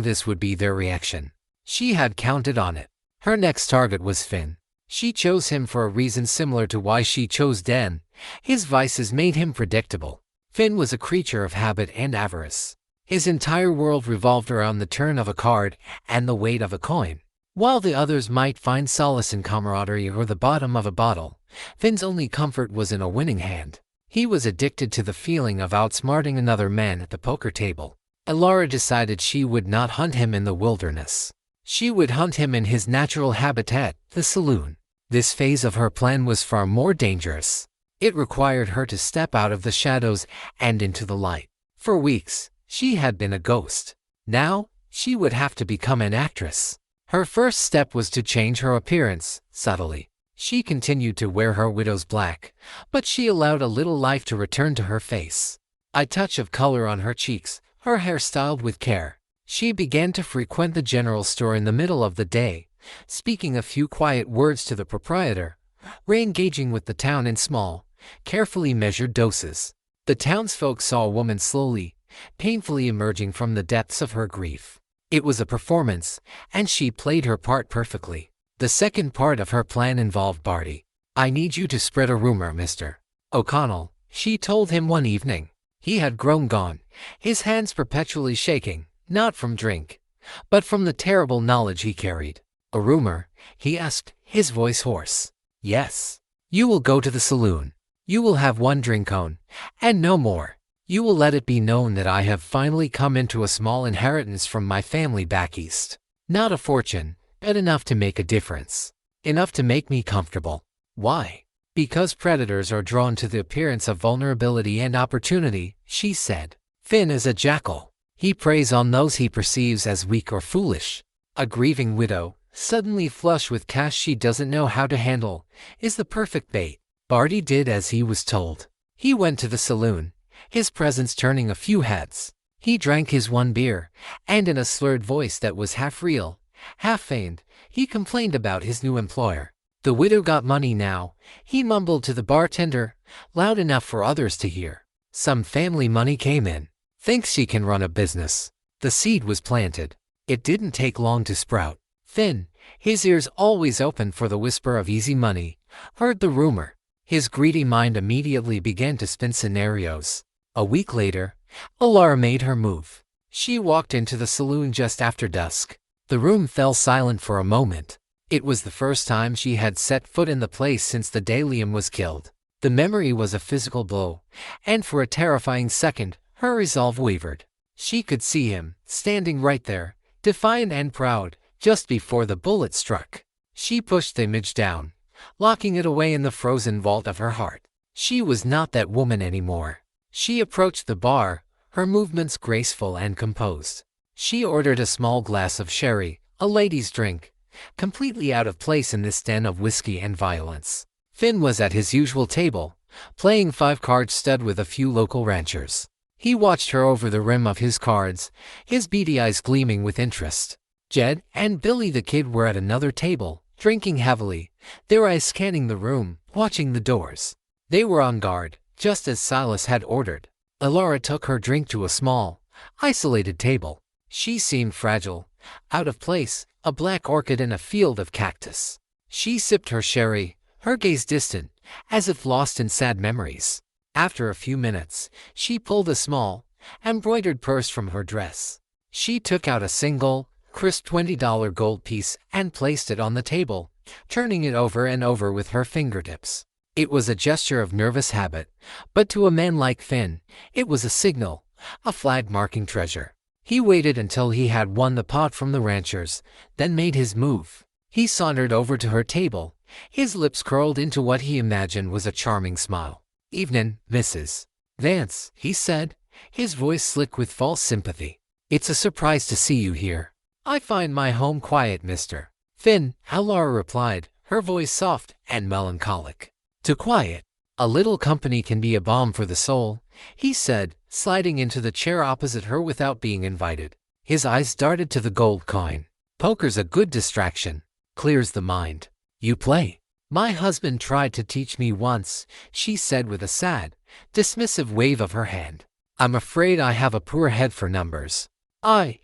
this would be their reaction. She had counted on it. Her next target was Finn. She chose him for a reason similar to why she chose Den. His vices made him predictable. Finn was a creature of habit and avarice. His entire world revolved around the turn of a card and the weight of a coin. While the others might find solace in camaraderie or the bottom of a bottle, Finn's only comfort was in a winning hand. He was addicted to the feeling of outsmarting another man at the poker table. Alara decided she would not hunt him in the wilderness. She would hunt him in his natural habitat, the saloon. This phase of her plan was far more dangerous. It required her to step out of the shadows and into the light. For weeks, she had been a ghost. Now, she would have to become an actress. Her first step was to change her appearance, subtly. She continued to wear her widow's black, but she allowed a little life to return to her face. A touch of color on her cheeks, her hair styled with care. She began to frequent the general store in the middle of the day, speaking a few quiet words to the proprietor, re-engaging with the town in small, carefully measured doses. The townsfolk saw a woman slowly, painfully emerging from the depths of her grief. It was a performance, and she played her part perfectly. The second part of her plan involved Barty. "I need you to spread a rumor, Mr. O'Connell," she told him one evening. He had grown gaunt, his hands perpetually shaking, not from drink, but from the terrible knowledge he carried. "A rumor?" he asked, his voice hoarse. "Yes. You will go to the saloon. You will have one drink on, and no more. You will let it be known that I have finally come into a small inheritance from my family back east. Not a fortune, but enough to make a difference. Enough to make me comfortable." "Why?" "Because predators are drawn to the appearance of vulnerability and opportunity," she said. "Finn is a jackal. He preys on those he perceives as weak or foolish. A grieving widow, suddenly flush with cash she doesn't know how to handle, is the perfect bait." Barty did as he was told. He went to the saloon, his presence turning a few heads. He drank his one beer, and in a slurred voice that was half real, half feigned, he complained about his new employer. The widow got money now, he mumbled to the bartender, loud enough for others to hear. "Some family money came in. Thinks she can run a business." The seed was planted. It didn't take long to sprout. Finn, his ears always open for the whisper of easy money, heard the rumor. His greedy mind immediately began to spin scenarios. A week later, Alara made her move. She walked into the saloon just after dusk. The room fell silent for a moment. It was the first time she had set foot in the place since the day Liam was killed. The memory was a physical blow, and for a terrifying second, her resolve wavered. She could see him, standing right there, defiant and proud, just before the bullet struck. She pushed the image down, locking it away in the frozen vault of her heart. She was not that woman anymore. She approached the bar, her movements graceful and composed. She ordered a small glass of sherry, a lady's drink, completely out of place in this den of whiskey and violence. Finn was at his usual table, playing 5-card stud with a few local ranchers. He watched her over the rim of his cards, his beady eyes gleaming with interest. Jed and Billy the Kid were at another table, drinking heavily, their eyes scanning the room, watching the doors. They were on guard, just as Silas had ordered. Alara took her drink to a small, isolated table. She seemed fragile, out of place, a black orchid in a field of cactus. She sipped her sherry, her gaze distant, as if lost in sad memories. After a few minutes, she pulled a small, embroidered purse from her dress. She took out a single, crisp $20 gold piece and placed it on the table, turning it over and over with her fingertips. It was a gesture of nervous habit, but to a man like Finn, it was a signal, a flag marking treasure. He waited until he had won the pot from the ranchers, then made his move. He sauntered over to her table, his lips curled into what he imagined was a charming smile. "Evenin', Mrs. Vance," he said, his voice slick with false sympathy. "It's a surprise to see you here." "I find my home quiet, Mr. Finn," Alara replied, her voice soft and melancholic. "Too quiet?" A little company can be a balm for the soul, he said, sliding into the chair opposite her without being invited. His eyes darted to the gold coin. Poker's a good distraction. Clears the mind. You play? My husband tried to teach me once, she said with a sad, dismissive wave of her hand. I'm afraid I have a poor head for numbers.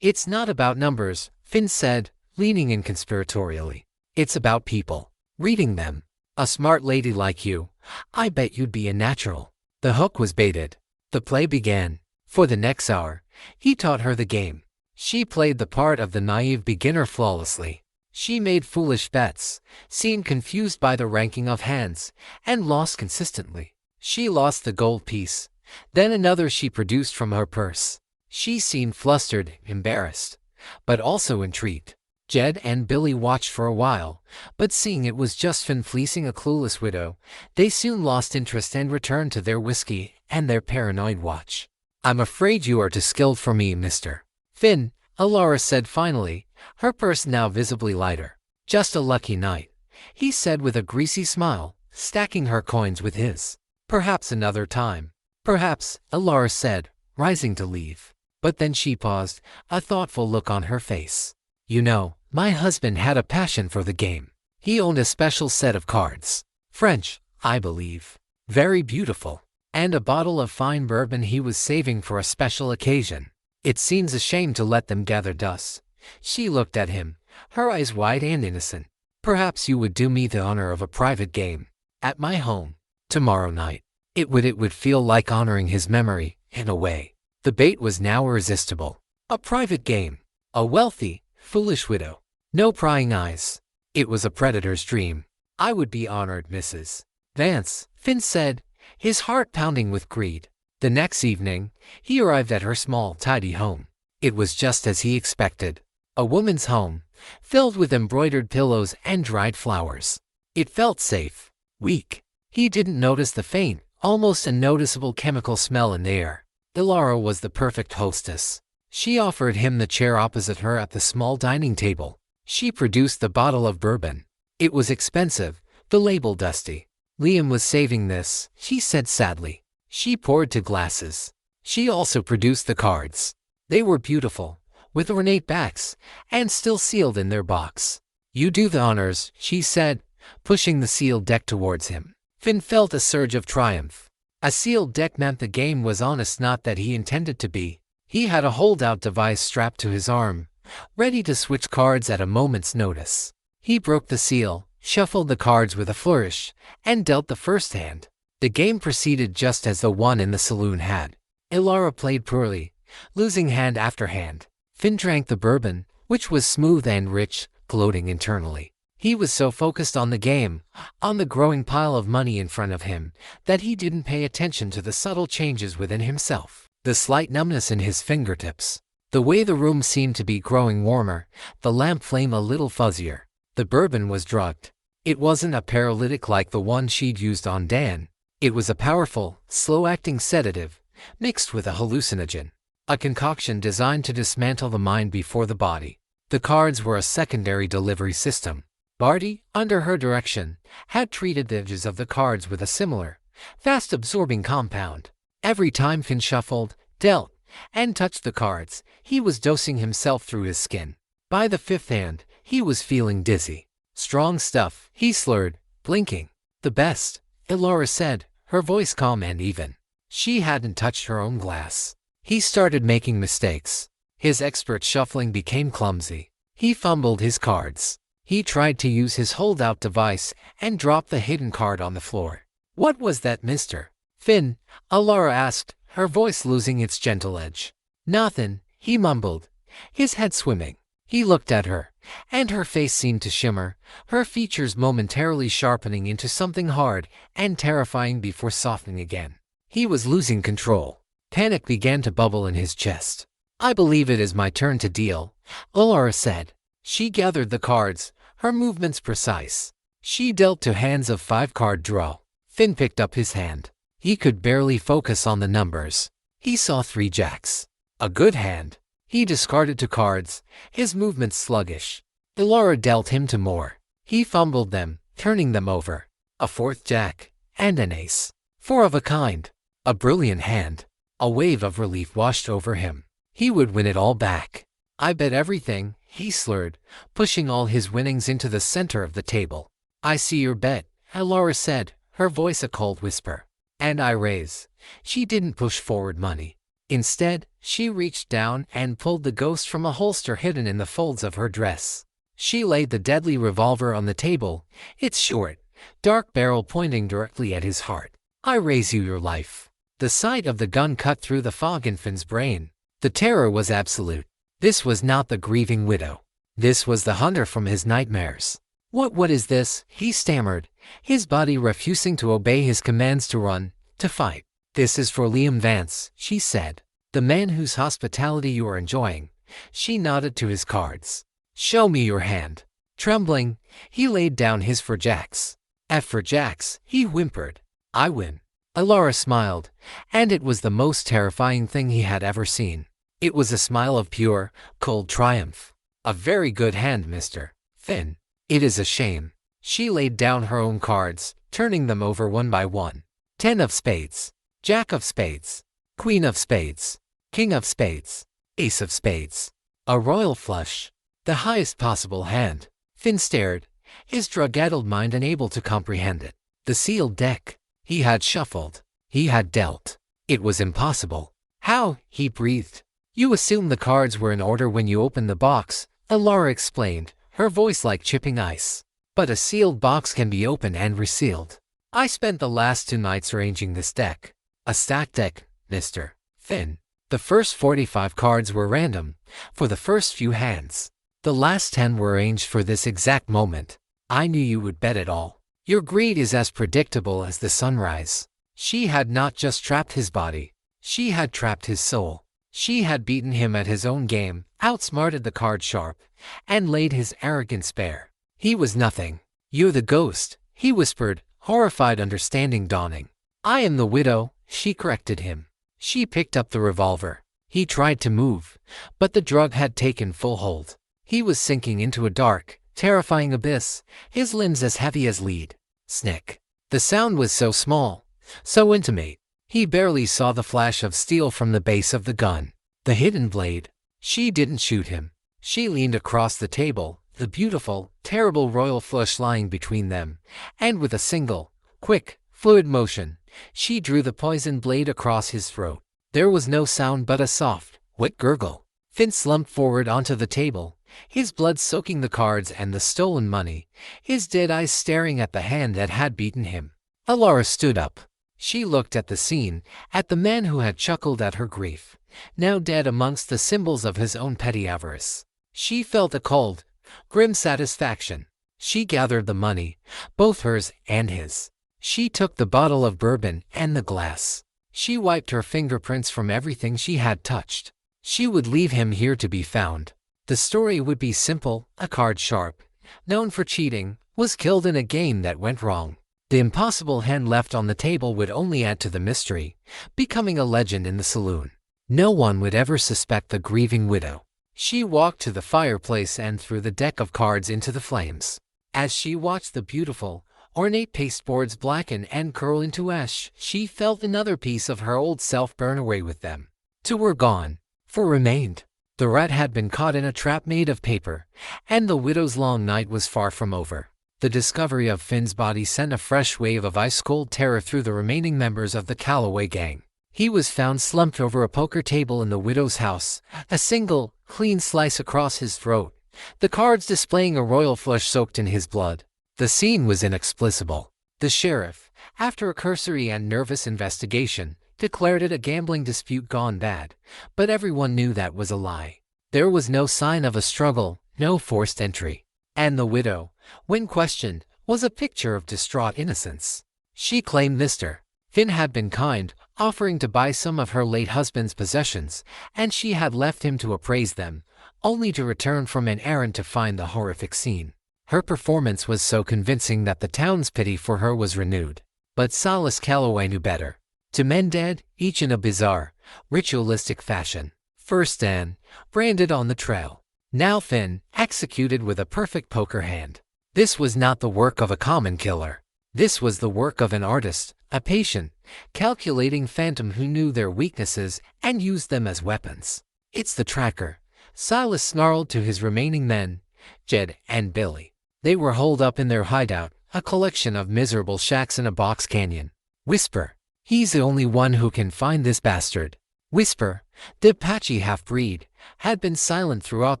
It's not about numbers, Finn said, leaning in conspiratorially. It's about people. Reading them. A smart lady like you, I bet you'd be a natural. The hook was baited. The play began. For the next hour, he taught her the game. She played the part of the naive beginner flawlessly. She made foolish bets, seemed confused by the ranking of hands, and lost consistently. She lost the gold piece, then another she produced from her purse. She seemed flustered, embarrassed, but also intrigued. Jed and Billy watched for a while, but seeing it was just Finn fleecing a clueless widow, they soon lost interest and returned to their whiskey and their paranoid watch. I'm afraid you are too skilled for me, Mr. Finn, Alara said finally, her purse now visibly lighter. Just a lucky night, he said with a greasy smile, stacking her coins with his. Perhaps another time. Perhaps, Alara said, rising to leave. But then she paused, a thoughtful look on her face. You know, my husband had a passion for the game. He owned a special set of cards. French, I believe. Very beautiful. And a bottle of fine bourbon he was saving for a special occasion. It seems a shame to let them gather dust. She looked at him, her eyes wide and innocent. Perhaps you would do me the honor of a private game. At my home. Tomorrow night. It would feel like honoring his memory, in a way. The bait was now irresistible. A private game. A wealthy, foolish widow. No prying eyes. It was a predator's dream. I would be honored, Mrs. Vance, Finn said, his heart pounding with greed. The next evening, he arrived at her small, tidy home. It was just as he expected. A woman's home, filled with embroidered pillows and dried flowers. It felt safe, weak. He didn't notice the faint, almost unnoticeable chemical smell in the air. Ilara was the perfect hostess. She offered him the chair opposite her at the small dining table. She produced the bottle of bourbon. It was expensive, the label dusty. Liam was saving this, she said sadly. She poured two glasses. She also produced the cards. They were beautiful, with ornate backs, and still sealed in their box. You do the honors, she said, pushing the sealed deck towards him. Finn felt a surge of triumph. A sealed deck meant the game was honest, not that he intended to be. He had a holdout device strapped to his arm, ready to switch cards at a moment's notice. He broke the seal, shuffled the cards with a flourish, and dealt the first hand. The game proceeded just as the one in the saloon had. Ilara played poorly, losing hand after hand. Finn drank the bourbon, which was smooth and rich, gloating internally. He was so focused on the game, on the growing pile of money in front of him, that he didn't pay attention to the subtle changes within himself. The slight numbness in his fingertips. The way the room seemed to be growing warmer, the lamp flame a little fuzzier. The bourbon was drugged. It wasn't a paralytic like the one she'd used on Dan. It was a powerful, slow-acting sedative, mixed with a hallucinogen. A concoction designed to dismantle the mind before the body. The cards were a secondary delivery system. Barty, under her direction, had treated the edges of the cards with a similar, fast-absorbing compound. Every time Finn shuffled, dealt, and touched the cards, he was dosing himself through his skin. By the fifth hand, he was feeling dizzy. Strong stuff, he slurred, blinking. The best, Ilara said, her voice calm and even. She hadn't touched her own glass. He started making mistakes. His expert shuffling became clumsy. He fumbled his cards. He tried to use his holdout device and dropped the hidden card on the floor. What was that, Mr. Finn? Alara asked, her voice losing its gentle edge. Nothin', he mumbled, his head swimming. He looked at her, and her face seemed to shimmer, her features momentarily sharpening into something hard and terrifying before softening again. He was losing control. Panic began to bubble in his chest. I believe it is my turn to deal, Alara said. She gathered the cards, her movements precise. She dealt two hands of 5-card draw. Finn picked up his hand. He could barely focus on the numbers. He saw 3 jacks. A good hand. He discarded 2 cards, his movements sluggish. Ilara dealt him 2 more. He fumbled them, turning them over. A 4th jack, and an ace. Four of a kind. A brilliant hand. A wave of relief washed over him. He would win it all back. I bet everything, he slurred, pushing all his winnings into the center of the table. I see your bet, Laura said, her voice a cold whisper. And I raise. She didn't push forward money. Instead, she reached down and pulled the ghost from a holster hidden in the folds of her dress. She laid the deadly revolver on the table, its short, dark barrel pointing directly at his heart. I raise you your life. The sight of the gun cut through the fog in Finn's brain. The terror was absolute. This was not the grieving widow. This was the hunter from his nightmares. What is this? He stammered, his body refusing to obey his commands to run, to fight. This is for Liam Vance, she said. The man whose hospitality you are enjoying. She nodded to his cards. Show me your hand. Trembling, he laid down his for jacks. F for jacks, he whimpered. I win. Laura smiled, and it was the most terrifying thing he had ever seen. It was a smile of pure, cold triumph. A very good hand, Mr. Finn. It is a shame. She laid down her own cards, turning them over one by one. 10 of spades. Jack of spades. Queen of spades. King of spades. Ace of spades. A royal flush. The highest possible hand. Finn stared, his drug-addled mind unable to comprehend it. The sealed deck. He had shuffled. He had dealt. It was impossible. How? He breathed. You assumed the cards were in order when you opened the box, Laura explained, her voice like chipping ice. But a sealed box can be opened and resealed. I spent the last 2 nights arranging this deck. A stacked deck, Mr. Finn. The first 45 cards were random, for the first few hands. The last 10 were arranged for this exact moment. I knew you would bet it all. Your greed is as predictable as the sunrise. She had not just trapped his body. She had trapped his soul. She had beaten him at his own game, outsmarted the card sharp, and laid his arrogance bare. He was nothing. You're the ghost, he whispered, horrified understanding dawning. I am the widow, she corrected him. She picked up the revolver. He tried to move, but the drug had taken full hold. He was sinking into a dark, terrifying abyss, his limbs as heavy as lead. Snick. The sound was so small, so intimate. He barely saw the flash of steel from the base of the gun. The hidden blade. She didn't shoot him. She leaned across the table, the beautiful, terrible royal flush lying between them, and with a single, quick, fluid motion, she drew the poisoned blade across his throat. There was no sound but a soft, wet gurgle. Finn slumped forward onto the table, his blood soaking the cards and the stolen money, his dead eyes staring at the hand that had beaten him. Laura stood up. She looked at the scene, at the man who had chuckled at her grief, now dead amongst the symbols of his own petty avarice. She felt a cold, grim satisfaction. She gathered the money, both hers and his. She took the bottle of bourbon and the glass. She wiped her fingerprints from everything she had touched. She would leave him here to be found. The story would be simple. A card sharp, known for cheating, was killed in a game that went wrong. The impossible hand left on the table would only add to the mystery, becoming a legend in the saloon. No one would ever suspect the grieving widow. She walked to the fireplace and threw the deck of cards into the flames. As she watched the beautiful, ornate pasteboards blacken and curl into ash, she felt another piece of her old self burn away with them. Two were gone, 4 remained. The rat had been caught in a trap made of paper, and the widow's long night was far from over. The discovery of Finn's body sent a fresh wave of ice-cold terror through the remaining members of the Calloway gang. He was found slumped over a poker table in the widow's house, a single, clean slice across his throat, the cards displaying a royal flush soaked in his blood. The scene was inexplicable. The sheriff, after a cursory and nervous investigation, declared it a gambling dispute gone bad, but everyone knew that was a lie. There was no sign of a struggle, no forced entry. And the widow, when questioned, was a picture of distraught innocence. She claimed Mr. Finn had been kind, offering to buy some of her late husband's possessions, and she had left him to appraise them, only to return from an errand to find the horrific scene. Her performance was so convincing that the town's pity for her was renewed. But Silas Calloway knew better. To men dead, each in a bizarre, ritualistic fashion. First Dan, branded on the trail. Now Finn, executed with a perfect poker hand. This was not the work of a common killer. This was the work of an artist, a patient, calculating phantom who knew their weaknesses and used them as weapons. "It's the tracker," Silas snarled to his remaining men, Jed and Billy. They were holed up in their hideout, a collection of miserable shacks in a box canyon. "Whisper. He's the only one who can find this bastard." Whisper, the Apache half-breed, had been silent throughout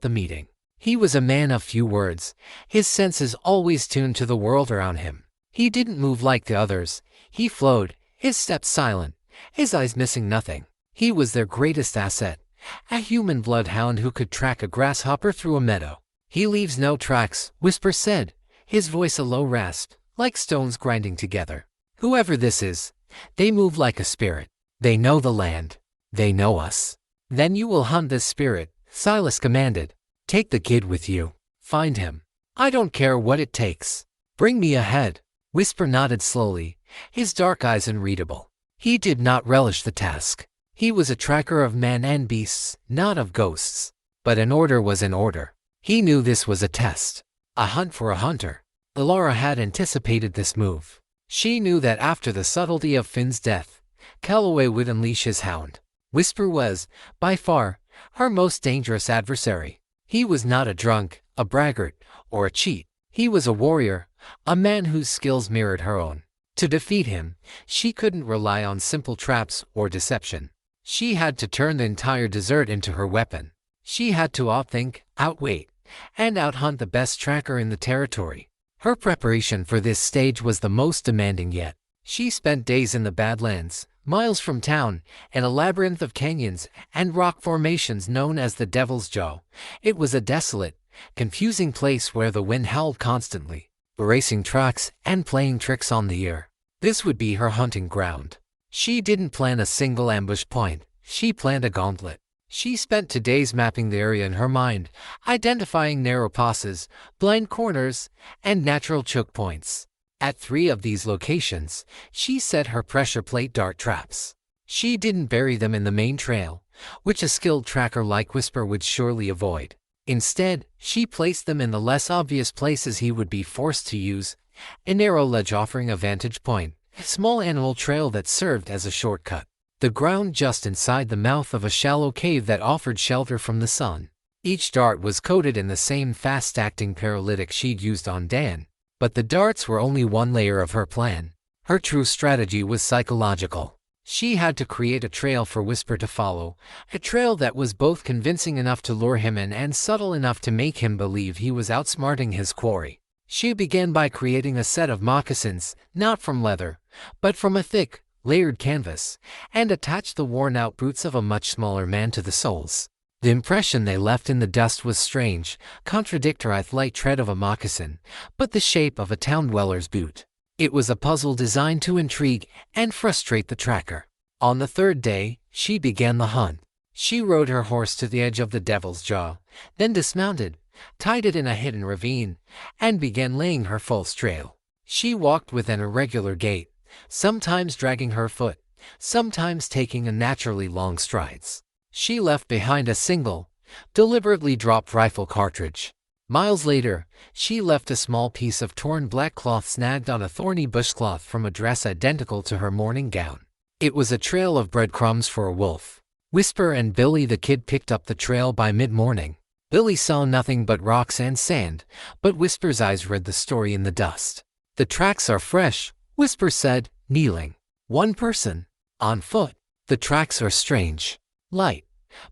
the meeting. He was a man of few words, his senses always tuned to the world around him. He didn't move like the others. He flowed, his steps silent, his eyes missing nothing. He was their greatest asset, a human bloodhound who could track a grasshopper through a meadow. "He leaves no tracks," Whisper said, his voice a low rasp, like stones grinding together. "Whoever this is, they move like a spirit. They know the land. They know us." "Then you will hunt this spirit," Silas commanded. "Take the kid with you. Find him. I don't care what it takes. Bring me a head." Whisper nodded slowly, his dark eyes unreadable. He did not relish the task. He was a tracker of men and beasts, not of ghosts. But an order was an order. He knew this was a test. A hunt for a hunter. Laura had anticipated this move. She knew that after the subtlety of Finn's death, Calloway would unleash his hound. Whisper was, by far, her most dangerous adversary. He was not a drunk, a braggart, or a cheat. He was a warrior, a man whose skills mirrored her own. To defeat him, she couldn't rely on simple traps or deception. She had to turn the entire desert into her weapon. She had to outthink, outwait, and outhunt the best tracker in the territory. Her preparation for this stage was the most demanding yet. She spent days in the Badlands, miles from town, in a labyrinth of canyons and rock formations known as the Devil's Jaw. It was a desolate, confusing place where the wind howled constantly, erasing tracks and playing tricks on the ear. This would be her hunting ground. She didn't plan a single ambush point. She planned a gauntlet. She spent 2 days mapping the area in her mind, identifying narrow passes, blind corners, and natural choke points. At 3 of these locations, she set her pressure plate dart traps. She didn't bury them in the main trail, which a skilled tracker like Whisper would surely avoid. Instead, she placed them in the less obvious places he would be forced to use: a narrow ledge offering a vantage point, a small animal trail that served as a shortcut, the ground just inside the mouth of a shallow cave that offered shelter from the sun. Each dart was coated in the same fast-acting paralytic she'd used on Dan, but the darts were only one layer of her plan. Her true strategy was psychological. She had to create a trail for Whisper to follow, a trail that was both convincing enough to lure him in and subtle enough to make him believe he was outsmarting his quarry. She began by creating a set of moccasins, not from leather, but from a thick, layered canvas, and attached the worn-out boots of a much smaller man to the soles. The impression they left in the dust was strange, contradictory with the light tread of a moccasin, but the shape of a town dweller's boot. It was a puzzle designed to intrigue and frustrate the tracker. On the 3rd day, she began the hunt. She rode her horse to the edge of the Devil's Jaw, then dismounted, tied it in a hidden ravine, and began laying her false trail. She walked with an irregular gait, sometimes dragging her foot, sometimes taking unnaturally long strides. She left behind a single, deliberately dropped rifle cartridge. Miles later, she left a small piece of torn black cloth snagged on a thorny bushcloth from a dress identical to her morning gown. It was a trail of breadcrumbs for a wolf. Whisper and Billy the Kid picked up the trail by mid-morning. Billy saw nothing but rocks and sand, but Whisper's eyes read the story in the dust. "The tracks are fresh," Whisper said, kneeling. "One person. On foot. The tracks are strange. Light.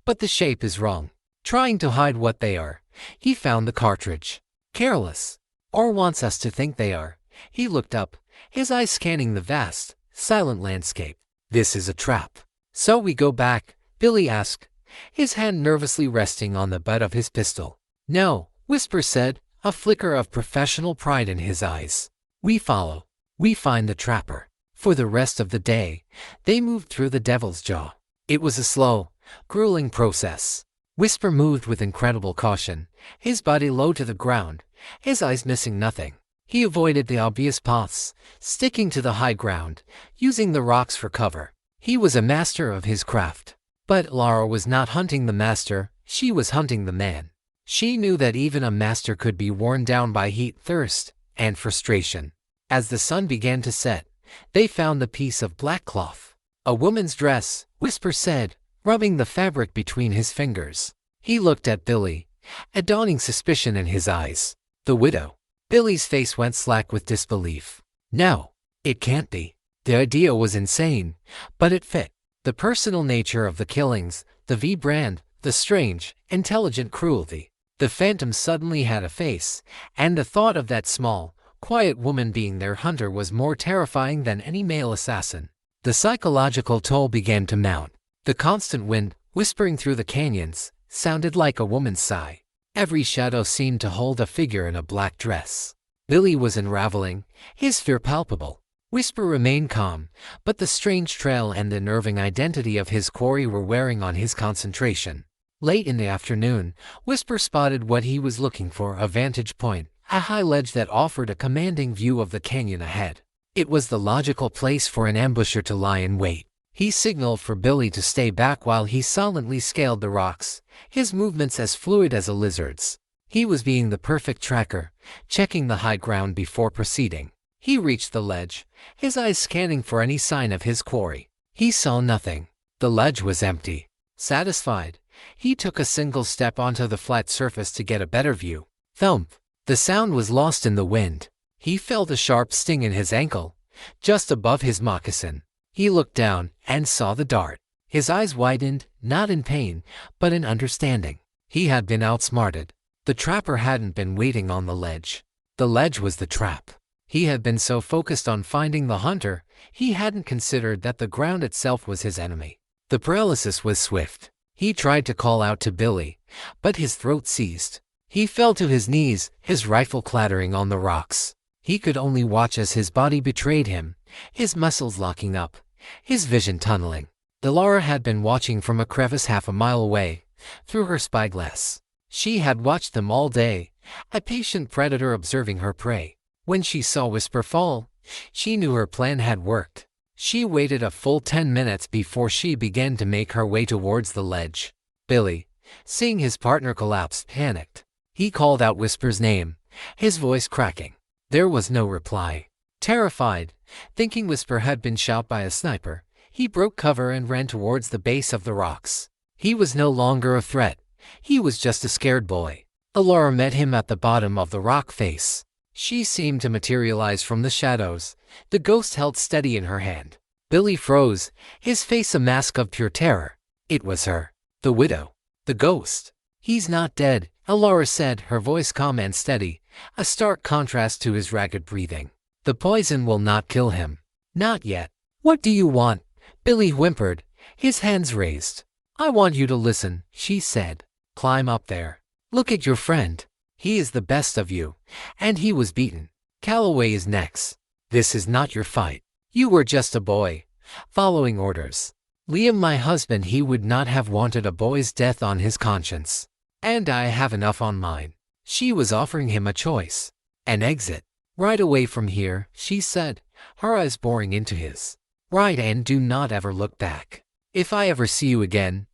But the shape is wrong. Trying to hide what they are. He found the cartridge. Careless. Or wants us to think they are." He looked up, his eyes scanning the vast, silent landscape. "This is a trap." "So we go back?" Billy asked, his hand nervously resting on the butt of his pistol. "No," Whisper said, a flicker of professional pride in his eyes. "We follow. We find the trapper." For the rest of the day, they moved through the Devil's Jaw. It was a slow, grueling process. Whisper moved with incredible caution, his body low to the ground, his eyes missing nothing. He avoided the obvious paths, sticking to the high ground, using the rocks for cover. He was a master of his craft. But Laura was not hunting the master, she was hunting the man. She knew that even a master could be worn down by heat, thirst, and frustration. As the sun began to set, they found the piece of black cloth. A woman's dress, Whisper said, rubbing the fabric between his fingers. He looked at Billy, a dawning suspicion in his eyes. The widow. Billy's face went slack with disbelief. No, it can't be. The idea was insane, but it fit. The personal nature of the killings, the V brand, the strange, intelligent cruelty. The phantom suddenly had a face, and the thought of that small, quiet woman being their hunter was more terrifying than any male assassin. The psychological toll began to mount. The constant wind, whispering through the canyons, sounded like a woman's sigh. Every shadow seemed to hold a figure in a black dress. Billy was unraveling, his fear palpable. Whisper remained calm, but the strange trail and the unnerving identity of his quarry were wearing on his concentration. Late in the afternoon, Whisper spotted what he was looking for, a vantage point, a high ledge that offered a commanding view of the canyon ahead. It was the logical place for an ambusher to lie in wait. He signaled for Billy to stay back while he silently scaled the rocks, his movements as fluid as a lizard's. He was being the perfect tracker, checking the high ground before proceeding. He reached the ledge, his eyes scanning for any sign of his quarry. He saw nothing. The ledge was empty. Satisfied, he took a single step onto the flat surface to get a better view. Thump! The sound was lost in the wind. He felt a sharp sting in his ankle, just above his moccasin. He looked down and saw the dart. His eyes widened, not in pain, but in understanding. He had been outsmarted. The trapper hadn't been waiting on the ledge. The ledge was the trap. He had been so focused on finding the hunter, he hadn't considered that the ground itself was his enemy. The paralysis was swift. He tried to call out to Billy, but his throat seized. He fell to his knees, his rifle clattering on the rocks. He could only watch as his body betrayed him, his muscles locking up, his vision tunneling. Laura had been watching from a crevice half a mile away, through her spyglass. She had watched them all day, a patient predator observing her prey. When she saw Whisper fall, she knew her plan had worked. She waited a full 10 minutes before she began to make her way towards the ledge. Billy, seeing his partner collapse, panicked. He called out Whisper's name, his voice cracking. There was no reply. Terrified, thinking Whisper had been shot by a sniper, he broke cover and ran towards the base of the rocks. He was no longer a threat. He was just a scared boy. Laura met him at the bottom of the rock face. She seemed to materialize from the shadows, the ghost held steady in her hand. Billy froze, his face a mask of pure terror. It was her. The widow. The ghost. He's not dead, Laura said, her voice calm and steady, a stark contrast to his ragged breathing. The poison will not kill him. Not yet. What do you want? Billy whimpered, his hands raised. I want you to listen, she said. Climb up there. Look at your friend. He is the best of you, and he was beaten. Calloway is next. This is not your fight. You were just a boy, following orders. Liam, my husband, he would not have wanted a boy's death on his conscience. And I have enough on mine. She was offering him a choice. An exit. Right away from here, she said, her eyes boring into his. Right, and do not ever look back. If I ever see you again,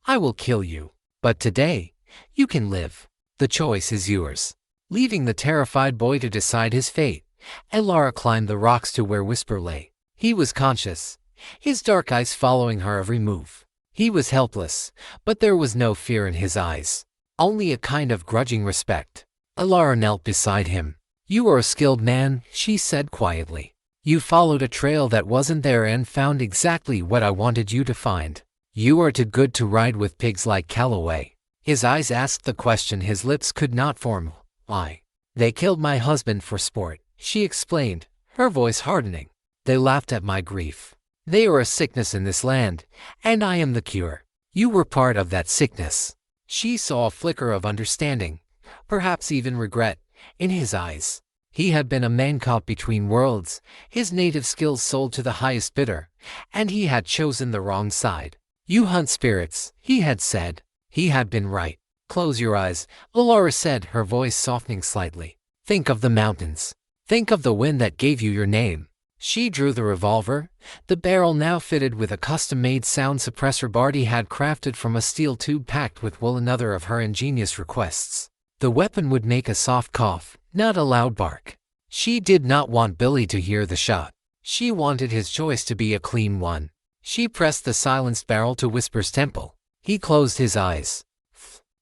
I will kill you. But today, you can live. The choice is yours. Leaving the terrified boy to decide his fate, Laura climbed the rocks to where Whisper lay. He was conscious, his dark eyes following her every move. He was helpless, but there was no fear in his eyes. Only a kind of grudging respect. Laura knelt beside him. You are a skilled man, she said quietly. You followed a trail that wasn't there and found exactly what I wanted you to find. You are too good to ride with pigs like Calloway. His eyes asked the question his lips could not form. Why? They killed my husband for sport, she explained, her voice hardening. They laughed at my grief. They are a sickness in this land, and I am the cure. You were part of that sickness. She saw a flicker of understanding, perhaps even regret, in his eyes. He had been a man caught between worlds, his native skills sold to the highest bidder, and he had chosen the wrong side. You hunt spirits, he had said. He had been right. Close your eyes, Laura said, her voice softening slightly. Think of the mountains. Think of the wind that gave you your name. She drew the revolver, the barrel now fitted with a custom-made sound suppressor Barty had crafted from a steel tube packed with wool, another of her ingenious requests. The weapon would make a soft cough, not a loud bark. She did not want Billy to hear the shot. She wanted his choice to be a clean one. She pressed the silenced barrel to Whisper's temple. He closed his eyes.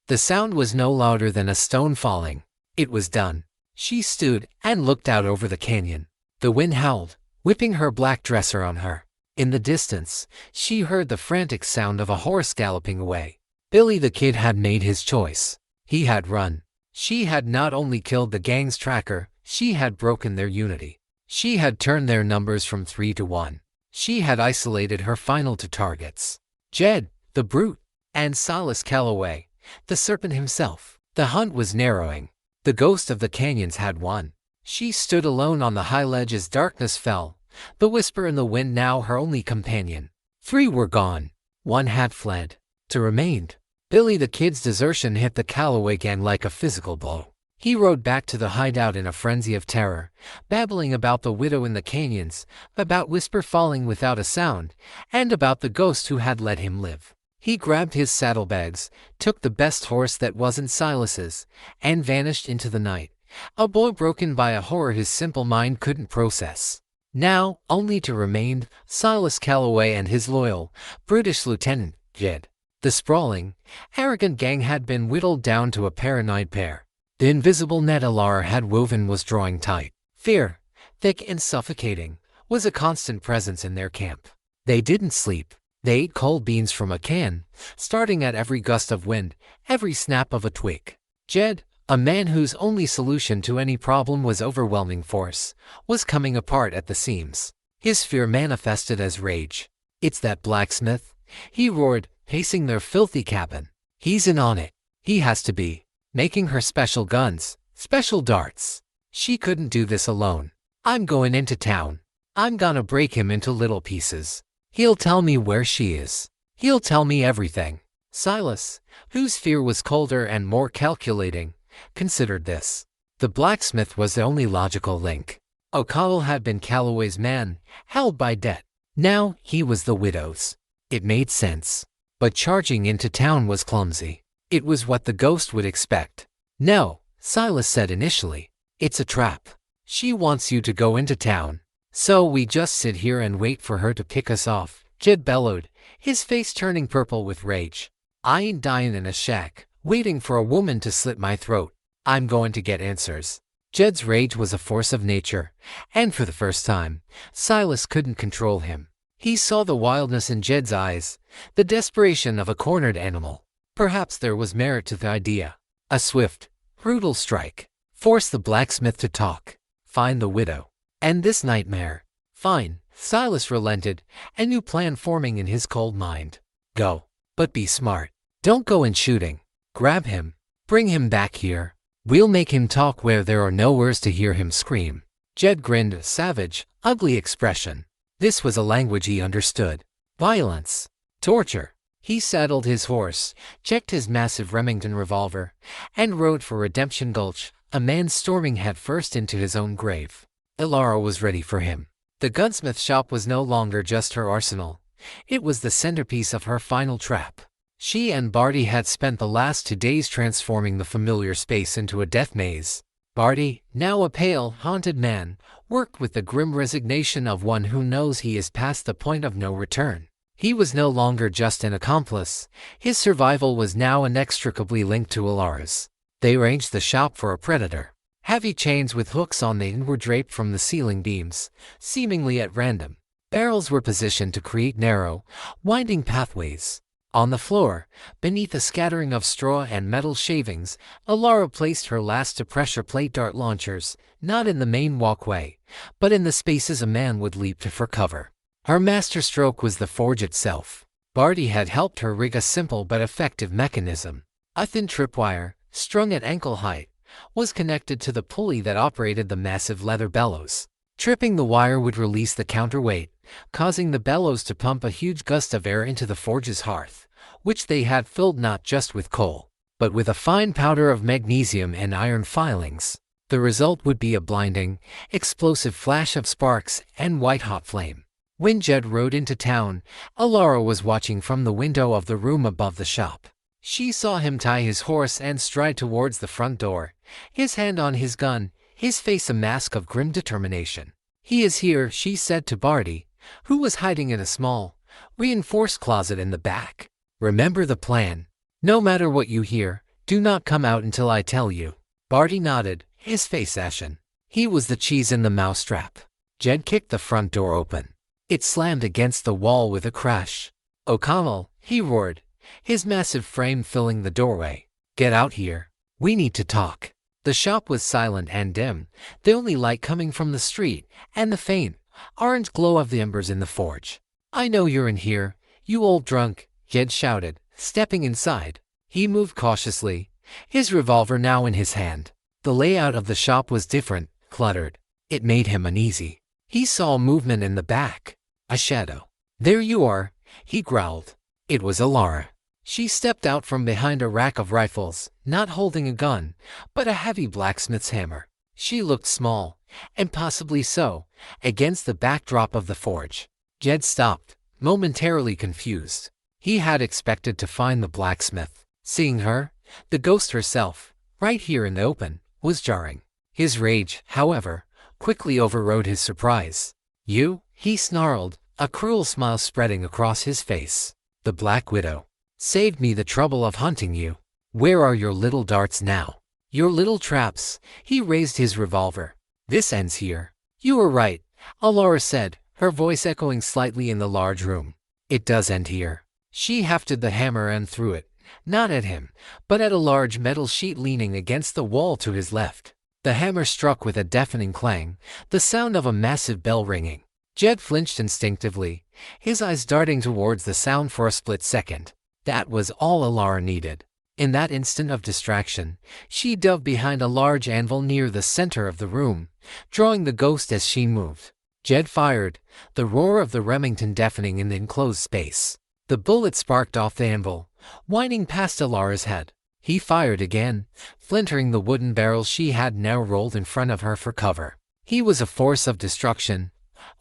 The sound was no louder than a stone falling. It was done. She stood and looked out over the canyon. The wind howled, whipping her black dress around her. In the distance, she heard the frantic sound of a horse galloping away. Billy the Kid had made his choice. He had run. She had not only killed the gang's tracker, she had broken their unity. She had turned their numbers from 3 to 1. She had isolated her final 2 targets. Jed, the brute, and Silas Calloway, the serpent himself. The hunt was narrowing. The ghost of the canyons had won. She stood alone on the high ledge as darkness fell, the whisper in the wind now her only companion. 3 were gone. 1 had fled. 2 remained. Billy the Kid's desertion hit the Calloway gang like a physical blow. He rode back to the hideout in a frenzy of terror, babbling about the widow in the canyons, about Whisper falling without a sound, and about the ghost who had let him live. He grabbed his saddlebags, took the best horse that wasn't Silas's, and vanished into the night, a boy broken by a horror his simple mind couldn't process. Now, only to remain Silas Calloway and his loyal, brutish lieutenant, Jed. The sprawling, arrogant gang had been whittled down to a paranoid pair. The invisible net Alara had woven was drawing tight. Fear, thick and suffocating, was a constant presence in their camp. They didn't sleep. They ate cold beans from a can, starting at every gust of wind, every snap of a twig. Jed, a man whose only solution to any problem was overwhelming force, was coming apart at the seams. His fear manifested as rage. "It's that blacksmith," he roared, pacing their filthy cabin. "He's in on it. He has to be. Making her special guns, special darts. She couldn't do this alone. I'm going into town. I'm gonna break him into little pieces. He'll tell me where she is. He'll tell me everything." Silas, whose fear was colder and more calculating, considered this. The blacksmith was the only logical link. O'Connell had been Calloway's man, held by debt. Now he was the widow's. It made sense. But charging into town was clumsy. It was what the ghost would expect. "No," Silas said initially. "It's a trap. She wants you to go into town. So we just sit here and wait for her to pick us off," Jed bellowed, his face turning purple with rage. "I ain't dying in a shack, waiting for a woman to slit my throat. I'm going to get answers." Jed's rage was a force of nature, and for the first time, Silas couldn't control him. He saw the wildness in Jed's eyes, the desperation of a cornered animal. Perhaps there was merit to the idea. A swift, brutal strike. Force the blacksmith to talk. Find the widow. And this nightmare. Fine. Silas relented, a new plan forming in his cold mind. "Go. But be smart. Don't go in shooting. Grab him. Bring him back here. We'll make him talk where there are no ears to hear him scream." Jed grinned, a savage, ugly expression. This was a language he understood. Violence. Torture. He saddled his horse, checked his massive Remington revolver, and rode for Redemption Gulch, a man storming headfirst into his own grave. Alara was ready for him. The gunsmith shop was no longer just her arsenal. It was the centerpiece of her final trap. She and Barty had spent the last 2 days transforming the familiar space into a death maze. Barty, now a pale, haunted man, worked with the grim resignation of one who knows he is past the point of no return. He was no longer just an accomplice. His survival was now inextricably linked to Alara's. They ranged the shop for a predator. Heavy chains with hooks on the end were draped from the ceiling beams, seemingly at random. Barrels were positioned to create narrow, winding pathways. On the floor, beneath a scattering of straw and metal shavings, Alara placed her last pressure plate dart launchers, not in the main walkway, but in the spaces a man would leap to for cover. Her masterstroke was the forge itself. Barty had helped her rig a simple but effective mechanism. A thin tripwire, strung at ankle height, was connected to the pulley that operated the massive leather bellows. Tripping the wire would release the counterweight, causing the bellows to pump a huge gust of air into the forge's hearth, which they had filled not just with coal, but with a fine powder of magnesium and iron filings. The result would be a blinding, explosive flash of sparks and white-hot flame. When Jed rode into town, Alara was watching from the window of the room above the shop. She saw him tie his horse and stride towards the front door, his hand on his gun, his face a mask of grim determination. "He is here," she said to Barty, who was hiding in a small, reinforced closet in the back. "Remember the plan. No matter what you hear, do not come out until I tell you." Barty nodded, his face ashen. He was the cheese in the mousetrap. Jed kicked the front door open. It slammed against the wall with a crash. "O'Connell," he roared, his massive frame filling the doorway. "Get out here. We need to talk." The shop was silent and dim, the only light coming from the street and the faint, orange glow of the embers in the forge. "I know you're in here, you old drunk," Jed shouted, stepping inside. He moved cautiously, his revolver now in his hand. The layout of the shop was different, cluttered. It made him uneasy. He saw movement in the back. A shadow. "There you are," he growled. It was Alara. She stepped out from behind a rack of rifles, not holding a gun, but a heavy blacksmith's hammer. She looked small, impossibly so, against the backdrop of the forge. Jed stopped, momentarily confused. He had expected to find the blacksmith. Seeing her, the ghost herself, right here in the open, was jarring. His rage, however, quickly overrode his surprise. "You?" he snarled, a cruel smile spreading across his face. "The Black Widow saved me the trouble of hunting you. Where are your little darts now? Your little traps?" He raised his revolver. "This ends here." "You were right," Alara said, her voice echoing slightly in the large room. "It does end here." She hefted the hammer and threw it, not at him, but at a large metal sheet leaning against the wall to his left. The hammer struck with a deafening clang, the sound of a massive bell ringing. Jed flinched instinctively, his eyes darting towards the sound for a split second. That was all Alara needed. In that instant of distraction, she dove behind a large anvil near the center of the room, drawing the ghost as she moved. Jed fired, the roar of the Remington deafening in the enclosed space. The bullet sparked off the anvil, whining past Alara's head. He fired again, flintering the wooden barrel she had now rolled in front of her for cover. He was a force of destruction,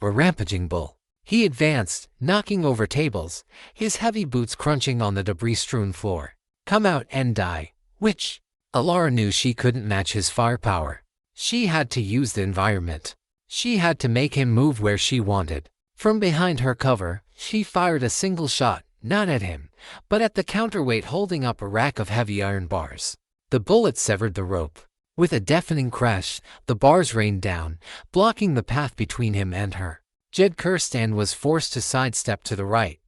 a rampaging bull. He advanced, knocking over tables, his heavy boots crunching on the debris-strewn floor. "Come out and die." Which? Alara knew she couldn't match his firepower. She had to use the environment. She had to make him move where she wanted. From behind her cover, she fired a single shot, not at him, but at the counterweight holding up a rack of heavy iron bars. The bullet severed the rope. With a deafening crash, the bars rained down, blocking the path between him and her. Jed cursed and was forced to sidestep to the right,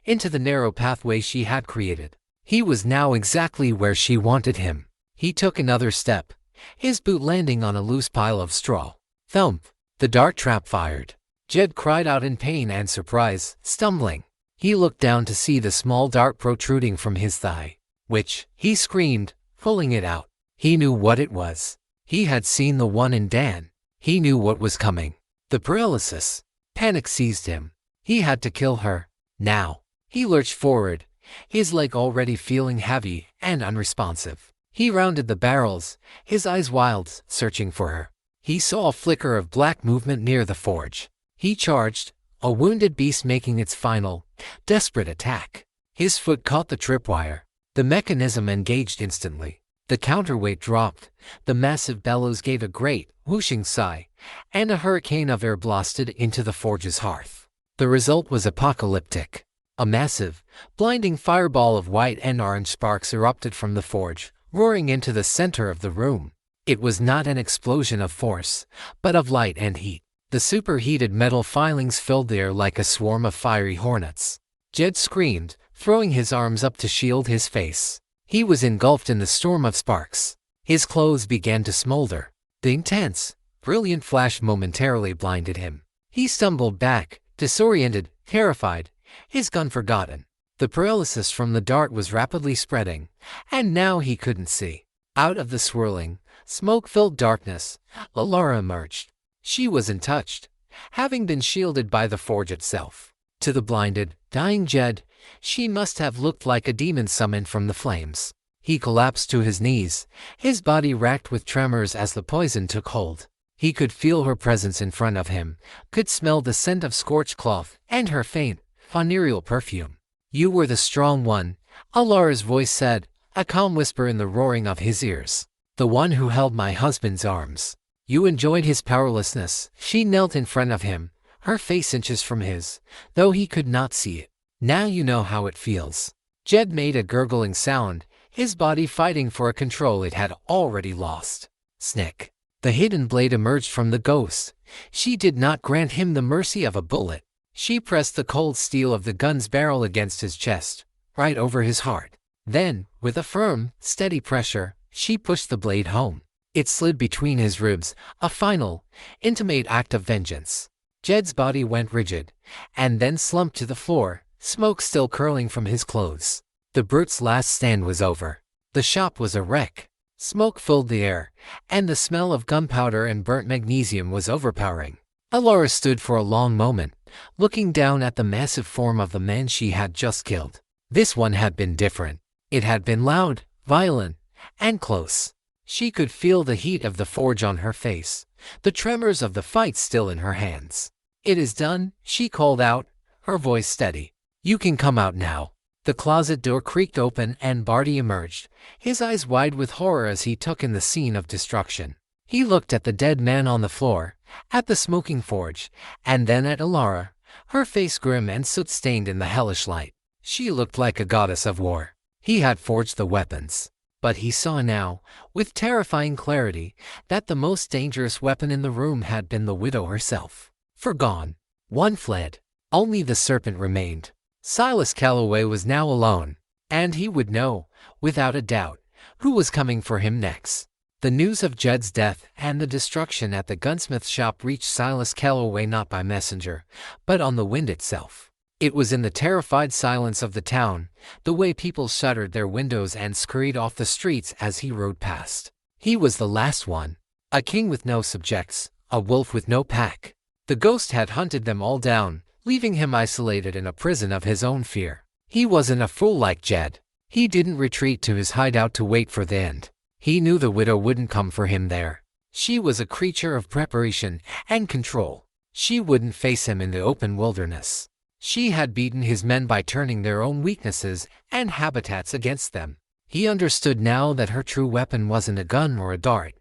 into the narrow pathway she had created. He was now exactly where she wanted him. He took another step, his boot landing on a loose pile of straw. Thump! The dart trap fired. Jed cried out in pain and surprise, stumbling. He looked down to see the small dart protruding from his thigh. "Which?" he screamed, pulling it out. He knew what it was. He had seen the one in Dan. He knew what was coming. The paralysis. Panic seized him. He had to kill her. Now. He lurched forward, his leg already feeling heavy and unresponsive. He rounded the barrels, his eyes wild, searching for her. He saw a flicker of black movement near the forge. He charged, a wounded beast making its final, desperate attack. His foot caught the tripwire. The mechanism engaged instantly. The counterweight dropped, the massive bellows gave a great, whooshing sigh, and a hurricane of air blasted into the forge's hearth. The result was apocalyptic. A massive, blinding fireball of white and orange sparks erupted from the forge, roaring into the center of the room. It was not an explosion of force, but of light and heat. The superheated metal filings filled the air like a swarm of fiery hornets. Jed screamed, throwing his arms up to shield his face. He was engulfed in the storm of sparks. His clothes began to smolder. The intense, brilliant flash momentarily blinded him. He stumbled back, disoriented, terrified, his gun forgotten. The paralysis from the dart was rapidly spreading, and now he couldn't see. Out of the swirling, smoke-filled darkness, Alara emerged. She was untouched, having been shielded by the forge itself. To the blinded, dying Jed, she must have looked like a demon summoned from the flames. He collapsed to his knees, his body racked with tremors as the poison took hold. He could feel her presence in front of him, could smell the scent of scorched cloth and her faint, funereal perfume. "You were the strong one," Alara's voice said, a calm whisper in the roaring of his ears. "The one who held my husband's arms. You enjoyed his powerlessness. She knelt in front of him, her face inches from his, though he could not see it. Now you know how it feels. Jed made a gurgling sound, his body fighting for a control it had already lost. Snick. The hidden blade emerged from the ghost. She did not grant him the mercy of a bullet. She pressed the cold steel of the gun's barrel against his chest, right over his heart. Then, with a firm, steady pressure, she pushed the blade home. It slid between his ribs, a final, intimate act of vengeance. Jed's body went rigid, and then slumped to the floor, smoke still curling from his clothes. The brute's last stand was over. The shop was a wreck. Smoke filled the air, and the smell of gunpowder and burnt magnesium was overpowering. Alara stood for a long moment, looking down at the massive form of the man she had just killed. This one had been different. It had been loud, violent, and close. She could feel the heat of the forge on her face, the tremors of the fight still in her hands. "It is done," she called out, her voice steady. "You can come out now." The closet door creaked open and Barty emerged, his eyes wide with horror as he took in the scene of destruction. He looked at the dead man on the floor, at the smoking forge, and then at Alara, her face grim and soot-stained in the hellish light. She looked like a goddess of war. He had forged the weapons. But he saw now, with terrifying clarity, that the most dangerous weapon in the room had been the widow herself. For gone. One fled. Only the serpent remained. Silas Calloway was now alone, and he would know, without a doubt, who was coming for him next. The news of Jed's death and the destruction at the gunsmith shop reached Silas Calloway not by messenger, but on the wind itself. It was in the terrified silence of the town, the way people shuttered their windows and scurried off the streets as he rode past. He was the last one, a king with no subjects, a wolf with no pack. The ghost had hunted them all down, leaving him isolated in a prison of his own fear. He wasn't a fool like Jed. He didn't retreat to his hideout to wait for the end. He knew the widow wouldn't come for him there. She was a creature of preparation and control. She wouldn't face him in the open wilderness. She had beaten his men by turning their own weaknesses and habitats against them. He understood now that her true weapon wasn't a gun or a dart.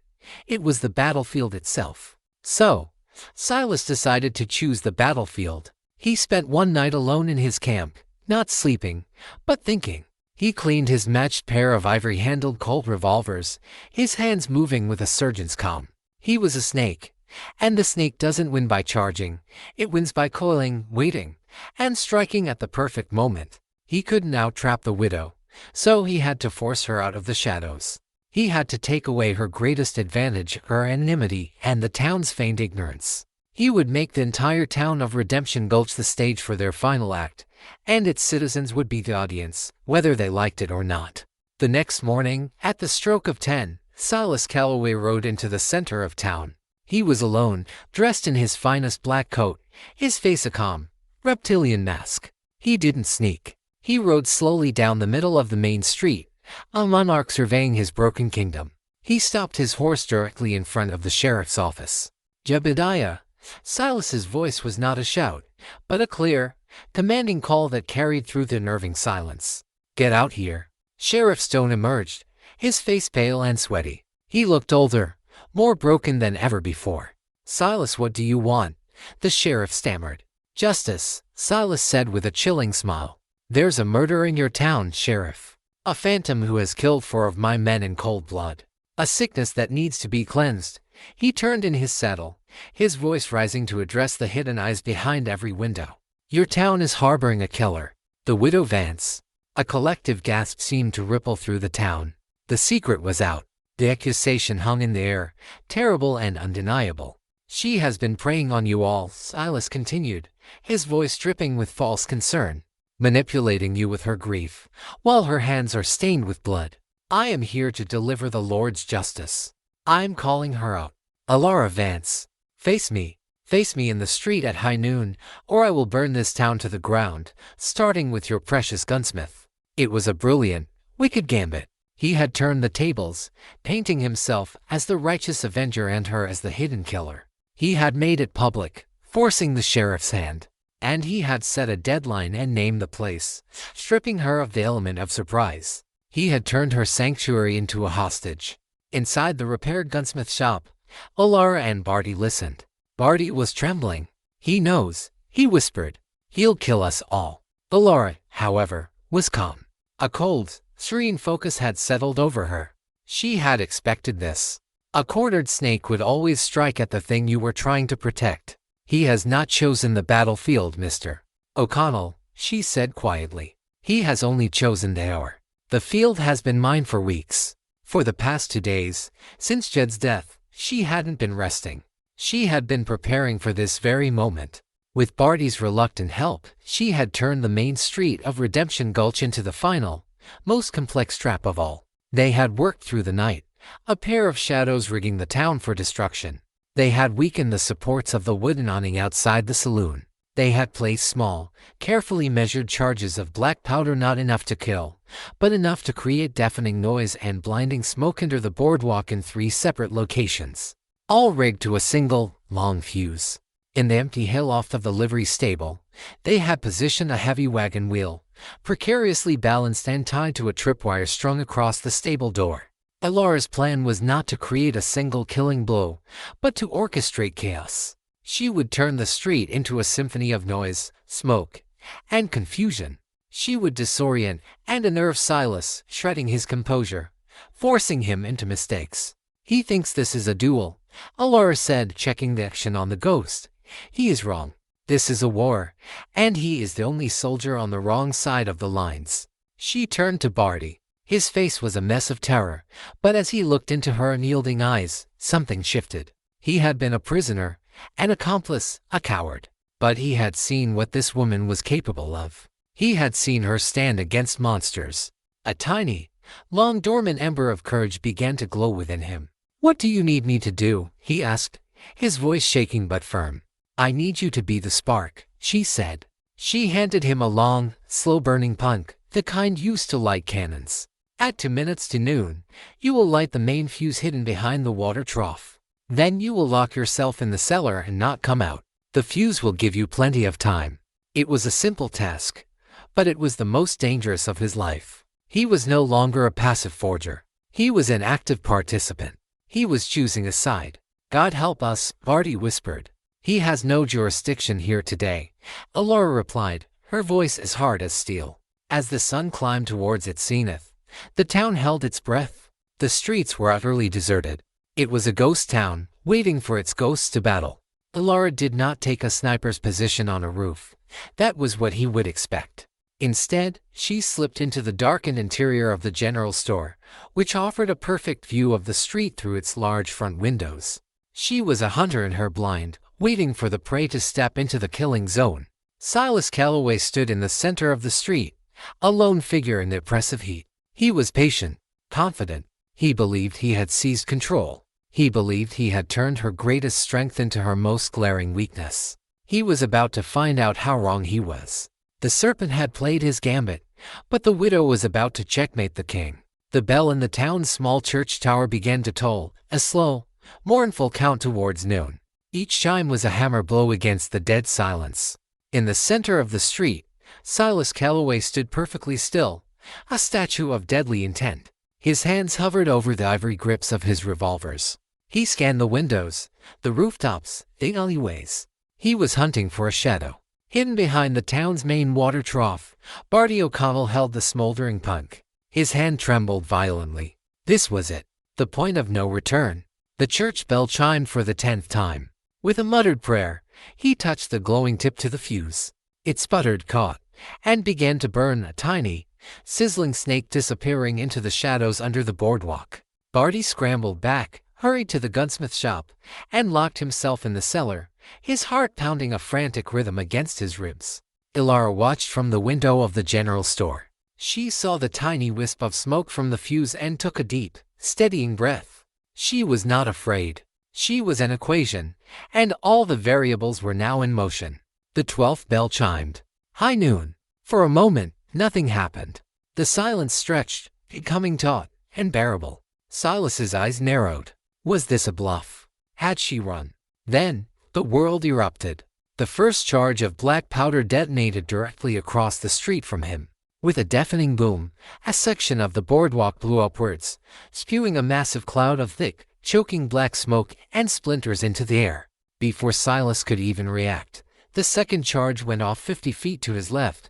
It was the battlefield itself. So, Silas decided to choose the battlefield. He spent one night alone in his camp, not sleeping, but thinking. He cleaned his matched pair of ivory-handled Colt revolvers, his hands moving with a surgeon's calm. He was a snake, and the snake doesn't win by charging. It wins by coiling, waiting, and striking at the perfect moment. He couldn't out-trap the widow, so he had to force her out of the shadows. He had to take away her greatest advantage, her anonymity, and the town's feigned ignorance. He would make the entire town of Redemption Gulch the stage for their final act, and its citizens would be the audience, whether they liked it or not. The next morning, at the stroke of 10, Silas Calloway rode into the center of town. He was alone, dressed in his finest black coat, his face a calm, reptilian mask. He didn't sneak. He rode slowly down the middle of the main street, a monarch surveying his broken kingdom. He stopped his horse directly in front of the sheriff's office. "Jebediah." Silas's voice was not a shout, but a clear, commanding call that carried through the nerving silence. "Get out here." Sheriff Stone emerged, his face pale and sweaty. He looked older, more broken than ever before. "Silas, what do you want?" the sheriff stammered. "Justice," Silas said with a chilling smile. "There's a murder in your town, Sheriff. A phantom who has killed 4 of my men in cold blood. A sickness that needs to be cleansed." He turned in his saddle, his voice rising to address the hidden eyes behind every window. "Your town is harboring a killer. The widow Vance." A collective gasp seemed to ripple through the town. The secret was out. The accusation hung in the air, terrible and undeniable. "She has been preying on you all," Silas continued, his voice dripping with false concern. "Manipulating you with her grief, while her hands are stained with blood. I am here to deliver the Lord's justice. I'm calling her out. Alara Vance, face me in the street at high noon, or I will burn this town to the ground, starting with your precious gunsmith." It was a brilliant, wicked gambit. He had turned the tables, painting himself as the righteous avenger and her as the hidden killer. He had made it public, forcing the sheriff's hand. And he had set a deadline and named the place, stripping her of the element of surprise. He had turned her sanctuary into a hostage. Inside the repaired gunsmith shop, Alara and Barty listened. Barty was trembling. "He knows," he whispered. "He'll kill us all." Alara, however, was calm. A cold, serene focus had settled over her. She had expected this. A cornered snake would always strike at the thing you were trying to protect. "He has not chosen the battlefield, Mr. O'Connell," she said quietly. "He has only chosen the hour. The field has been mine for weeks. For the past 2 days, since Jed's death, she hadn't been resting. She had been preparing for this very moment. With Barty's reluctant help, she had turned the main street of Redemption Gulch into the final, most complex trap of all. They had worked through the night, a pair of shadows rigging the town for destruction. They had weakened the supports of the wooden awning outside the saloon. They had placed small, carefully measured charges of black powder, not enough to kill, but enough to create deafening noise and blinding smoke under the boardwalk in 3 separate locations, all rigged to a single, long fuse. In the empty hayloft of the livery stable, they had positioned a heavy wagon wheel, precariously balanced and tied to a tripwire strung across the stable door. Alara's plan was not to create a single killing blow, but to orchestrate chaos. She would turn the street into a symphony of noise, smoke, and confusion. She would disorient and unnerve Silas, shredding his composure, forcing him into mistakes. "He thinks this is a duel," Alara said, checking the action on the ghost. "He is wrong. This is a war, and he is the only soldier on the wrong side of the lines." She turned to Barty. His face was a mess of terror, but as he looked into her unyielding eyes, something shifted. He had been a prisoner, an accomplice, a coward. But he had seen what this woman was capable of. He had seen her stand against monsters. A tiny, long dormant ember of courage began to glow within him. "What do you need me to do?" he asked, his voice shaking but firm. "I need you to be the spark," she said. She handed him a long, slow-burning punk, the kind used to light cannons. "At 2 minutes to noon, you will light the main fuse hidden behind the water trough. Then you will lock yourself in the cellar and not come out. The fuse will give you plenty of time." It was a simple task, but it was the most dangerous of his life. He was no longer a passive forger. He was an active participant. He was choosing a side. "God help us," Barty whispered. "He has no jurisdiction here today," Alara replied, her voice as hard as steel. As the sun climbed towards its zenith, the town held its breath. The streets were utterly deserted. It was a ghost town, waiting for its ghosts to battle. Alara did not take a sniper's position on a roof. That was what he would expect. Instead, she slipped into the darkened interior of the general store, which offered a perfect view of the street through its large front windows. She was a hunter in her blind, waiting for the prey to step into the killing zone. Silas Calloway stood in the center of the street, a lone figure in the oppressive heat. He was patient, confident. He believed he had seized control. He believed he had turned her greatest strength into her most glaring weakness. He was about to find out how wrong he was. The serpent had played his gambit, but the widow was about to checkmate the king. The bell in the town's small church tower began to toll, a slow, mournful count towards noon. Each chime was a hammer blow against the dead silence. In the center of the street, Silas Calloway stood perfectly still, a statue of deadly intent. His hands hovered over the ivory grips of his revolvers. He scanned the windows, the rooftops, the alleyways. He was hunting for a shadow. Hidden behind the town's main water trough, Barty O'Connell held the smoldering punk. His hand trembled violently. This was it, the point of no return. The church bell chimed for the 10th time. With a muttered prayer, he touched the glowing tip to the fuse. It sputtered, caught, and began to burn, a tiny, sizzling snake disappearing into the shadows under the boardwalk. Barty scrambled back, hurried to the gunsmith shop, and locked himself in the cellar, his heart pounding a frantic rhythm against his ribs. Alara watched from the window of the general store. She saw the tiny wisp of smoke from the fuse and took a deep, steadying breath. She was not afraid. She was an equation, and all the variables were now in motion. The 12th bell chimed. High noon. For a moment, nothing happened. The silence stretched, becoming taut and bearable. Silas's eyes narrowed. Was this a bluff? Had she run? Then, the world erupted. The first charge of black powder detonated directly across the street from him. With a deafening boom, a section of the boardwalk blew upwards, spewing a massive cloud of thick, choking black smoke and splinters into the air. Before Silas could even react, the second charge went off 50 feet to his left,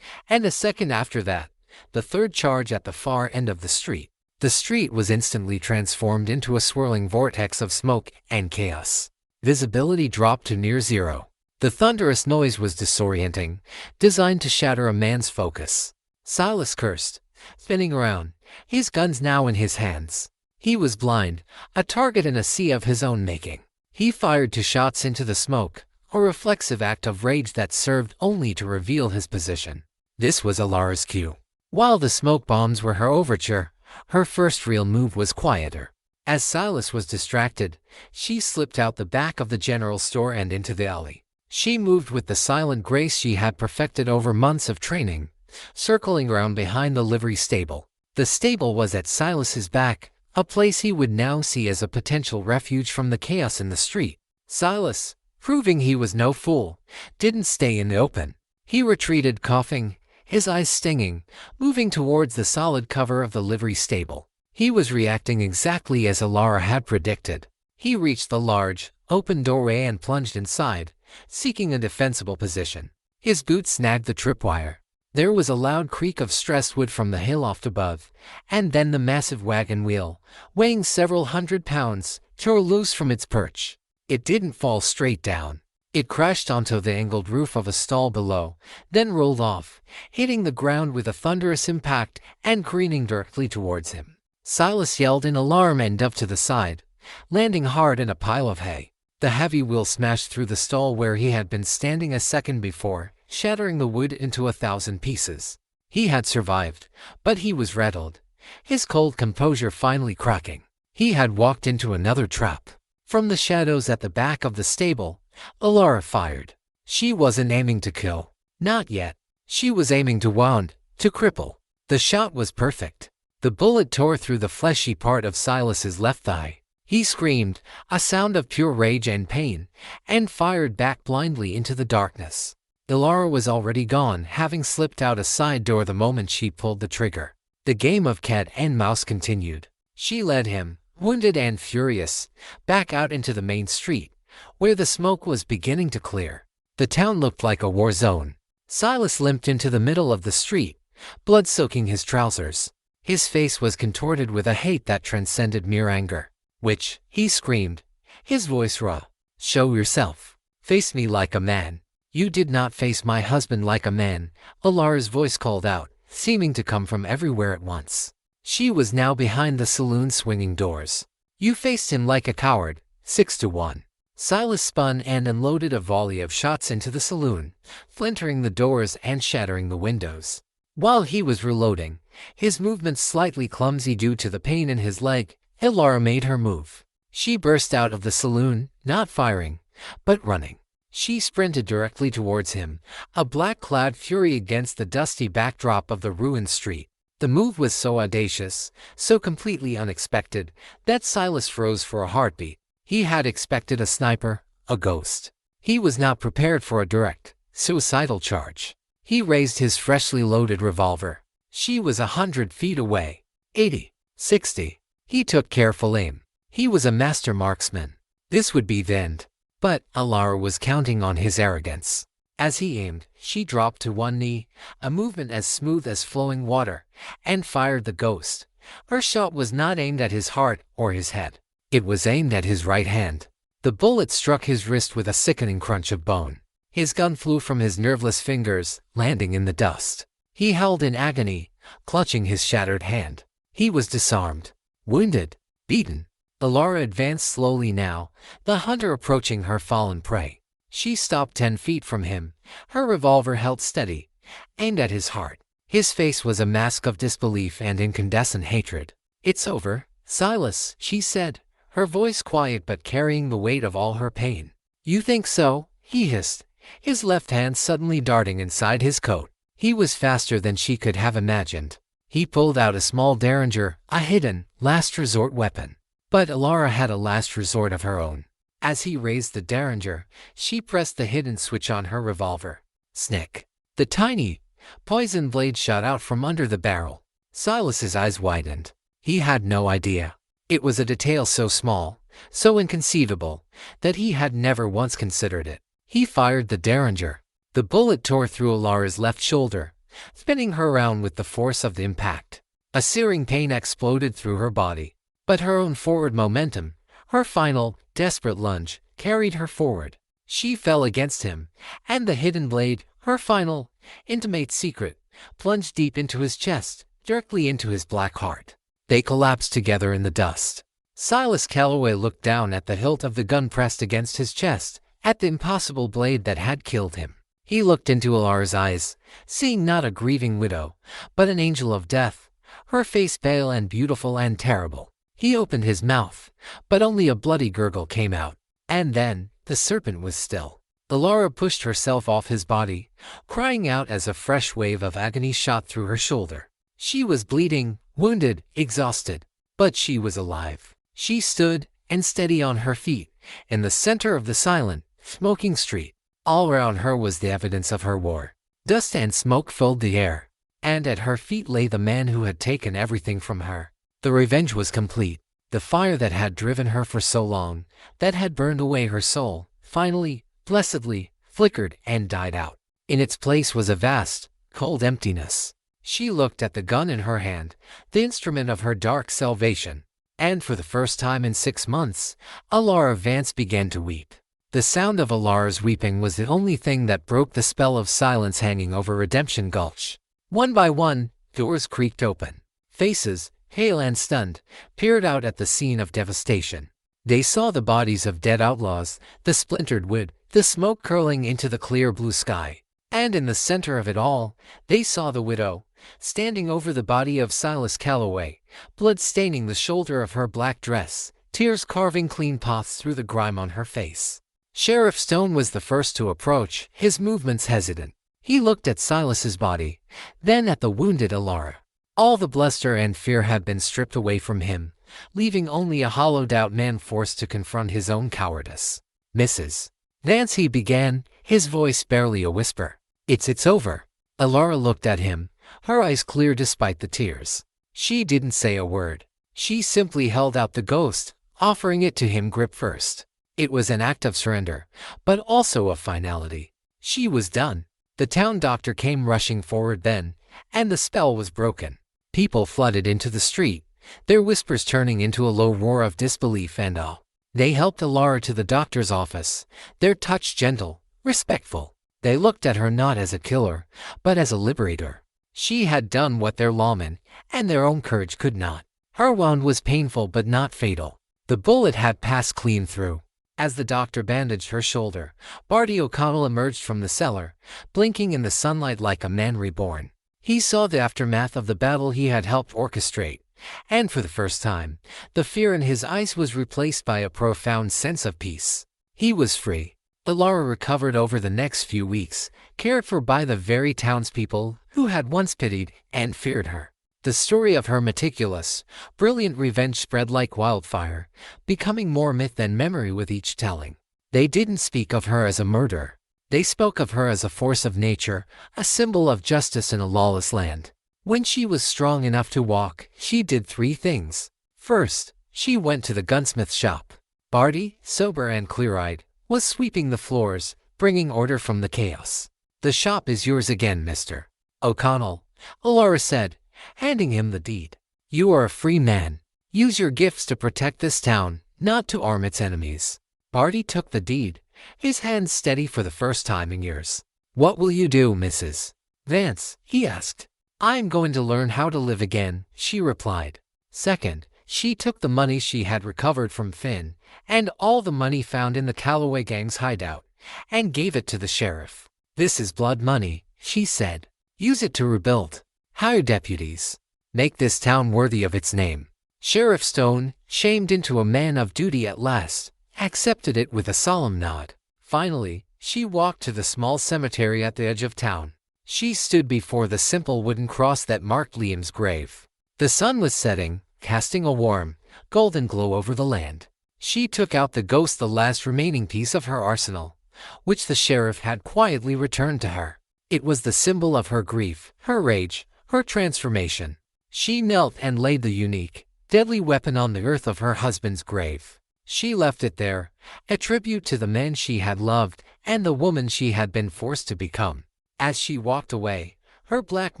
and a second after that, the third charge at the far end of the street. The street was instantly transformed into a swirling vortex of smoke and chaos. Visibility dropped to near zero. The thunderous noise was disorienting, designed to shatter a man's focus. Silas cursed, spinning around, his guns now in his hands. He was blind, a target in a sea of his own making. He fired two shots into the smoke, a reflexive act of rage that served only to reveal his position. This was Alara's cue. While the smoke bombs were her overture, her first real move was quieter. As Silas was distracted, she slipped out the back of the general store and into the alley. She moved with the silent grace she had perfected over months of training, circling around behind the livery stable. The stable was at Silas's back, a place he would now see as a potential refuge from the chaos in the street. Silas, proving he was no fool, didn't stay in the open. He retreated coughing, his eyes stinging, moving towards the solid cover of the livery stable. He was reacting exactly as Alara had predicted. He reached the large, open doorway and plunged inside, seeking a defensible position. His boots snagged the tripwire. There was a loud creak of stressed wood from the hayloft above, and then the massive wagon wheel, weighing several hundred pounds, tore loose from its perch. It didn't fall straight down. It crashed onto the angled roof of a stall below, then rolled off, hitting the ground with a thunderous impact and careening directly towards him. Silas yelled in alarm and dove to the side, landing hard in a pile of hay. The heavy wheel smashed through the stall where he had been standing a second before, shattering the wood into 1,000 pieces. He had survived, but he was rattled, his cold composure finally cracking. He had walked into another trap. From the shadows at the back of the stable, Alara fired. She wasn't aiming to kill. Not yet. She was aiming to wound, to cripple. The shot was perfect. The bullet tore through the fleshy part of Silas's left thigh. He screamed, a sound of pure rage and pain, and fired back blindly into the darkness. Alara was already gone, having slipped out a side door the moment she pulled the trigger. The game of cat and mouse continued. She led him, wounded and furious, back out into the main street, where the smoke was beginning to clear. The town looked like a war zone. Silas limped into the middle of the street, blood soaking his trousers. His face was contorted with a hate that transcended mere anger. "Witch," he screamed, his voice raw. "Show yourself. Face me like a man." "You did not face my husband like a man," Alara's voice called out, seeming to come from everywhere at once. She was now behind the saloon's swinging doors. "You faced him like a coward, 6-1. Silas spun and unloaded a volley of shots into the saloon, splintering the doors and shattering the windows. While he was reloading, his movements slightly clumsy due to the pain in his leg, Alara made her move. She burst out of the saloon, not firing, but running. She sprinted directly towards him, a black-clad fury against the dusty backdrop of the ruined street. The move was so audacious, so completely unexpected, that Silas froze for a heartbeat. He had expected a sniper, a ghost. He was not prepared for a direct, suicidal charge. He raised his freshly loaded revolver. She was 100 feet away. 80, 60. He took careful aim. He was a master marksman. This would be the end. But Alara was counting on his arrogance. As he aimed, she dropped to one knee, a movement as smooth as flowing water, and fired the ghost. Her shot was not aimed at his heart or his head. It was aimed at his right hand. The bullet struck his wrist with a sickening crunch of bone. His gun flew from his nerveless fingers, landing in the dust. He held in agony, clutching his shattered hand. He was disarmed, wounded, beaten. Alara advanced slowly now, the hunter approaching her fallen prey. She stopped 10 feet from him, her revolver held steady, aimed at his heart. His face was a mask of disbelief and incandescent hatred. "It's over, Silas," she said, her voice quiet but carrying the weight of all her pain. "You think so?" he hissed, his left hand suddenly darting inside his coat. He was faster than she could have imagined. He pulled out a small derringer, a hidden, last resort weapon. But Alara had a last resort of her own. As he raised the derringer, she pressed the hidden switch on her revolver. Snick! The tiny, poison blade shot out from under the barrel. Silas's eyes widened. He had no idea. It was a detail so small, so inconceivable, that he had never once considered it. He fired the derringer. The bullet tore through Alara's left shoulder, spinning her around with the force of the impact. A searing pain exploded through her body. But her own forward momentum, her final, desperate lunge, carried her forward. She fell against him, and the hidden blade, her final, intimate secret, plunged deep into his chest, directly into his black heart. They collapsed together in the dust. Silas Calloway looked down at the hilt of the gun pressed against his chest, at the impossible blade that had killed him. He looked into Alara's eyes, seeing not a grieving widow, but an angel of death, her face pale and beautiful and terrible. He opened his mouth, but only a bloody gurgle came out. And then, the serpent was still. Alara pushed herself off his body, crying out as a fresh wave of agony shot through her shoulder. She was bleeding, wounded, exhausted, but she was alive. She stood, and steady on her feet, in the center of the silent, smoking street. All around her was the evidence of her war. Dust and smoke filled the air, and at her feet lay the man who had taken everything from her. The revenge was complete. The fire that had driven her for so long, that had burned away her soul, finally, blessedly, flickered and died out. In its place was a vast, cold emptiness. She looked at the gun in her hand, the instrument of her dark salvation, and for the first time in 6 months, Alara Vance began to weep. The sound of Alara's weeping was the only thing that broke the spell of silence hanging over Redemption Gulch. One by one, doors creaked open. Faces, pale and stunned, peered out at the scene of devastation. They saw the bodies of dead outlaws, the splintered wood, the smoke curling into the clear blue sky. And in the center of it all, they saw the widow, standing over the body of Silas Calloway, blood staining the shoulder of her black dress, tears carving clean paths through the grime on her face. Sheriff Stone was the first to approach, his movements hesitant. He looked at Silas's body, then at the wounded Alara. All the bluster and fear had been stripped away from him, leaving only a hollowed-out man forced to confront his own cowardice. "Mrs. Vance," he began, his voice barely a whisper. It's over." Alara looked at him, her eyes clear despite the tears. She didn't say a word. She simply held out the ghost, offering it to him grip first. It was an act of surrender, but also of finality. She was done. The town doctor came rushing forward then, and the spell was broken. People flooded into the street, their whispers turning into a low roar of disbelief and awe. They helped Alara to the doctor's office, their touch gentle, respectful. They looked at her not as a killer, but as a liberator. She had done what their lawmen and their own courage could not. Her wound was painful but not fatal. The bullet had passed clean through. As the doctor bandaged her shoulder, Barty O'Connell emerged from the cellar, blinking in the sunlight like a man reborn. He saw the aftermath of the battle he had helped orchestrate, and for the first time, the fear in his eyes was replaced by a profound sense of peace. He was free. Alara recovered over the next few weeks, cared for by the very townspeople who had once pitied and feared her. The story of her meticulous, brilliant revenge spread like wildfire, becoming more myth than memory with each telling. They didn't speak of her as a murderer. They spoke of her as a force of nature, a symbol of justice in a lawless land. When she was strong enough to walk, she did 3 things. First, she went to the gunsmith shop. Barty, sober and clear-eyed, was sweeping the floors, bringing order from the chaos. "The shop is yours again, Mr. O'Connell," Alara said, handing him the deed. "You are a free man. Use your gifts to protect this town, not to arm its enemies." Barty took the deed, his hands steady for the first time in years. "What will you do, Mrs. Vance?" he asked. "I'm going to learn how to live again," she replied. Second, she took the money she had recovered from Finn, and all the money found in the Calloway gang's hideout, and gave it to the sheriff. "This is blood money," she said. "Use it to rebuild. Hire deputies. Make this town worthy of its name." Sheriff Stone, shamed into a man of duty at last, accepted it with a solemn nod. Finally, she walked to the small cemetery at the edge of town. She stood before the simple wooden cross that marked Liam's grave. The sun was setting, casting a warm, golden glow over the land. She took out the ghost, the last remaining piece of her arsenal, which the sheriff had quietly returned to her. It was the symbol of her grief, her rage, her transformation. She knelt and laid the unique, deadly weapon on the earth of her husband's grave. She left it there, a tribute to the man she had loved and the woman she had been forced to become. As she walked away, her black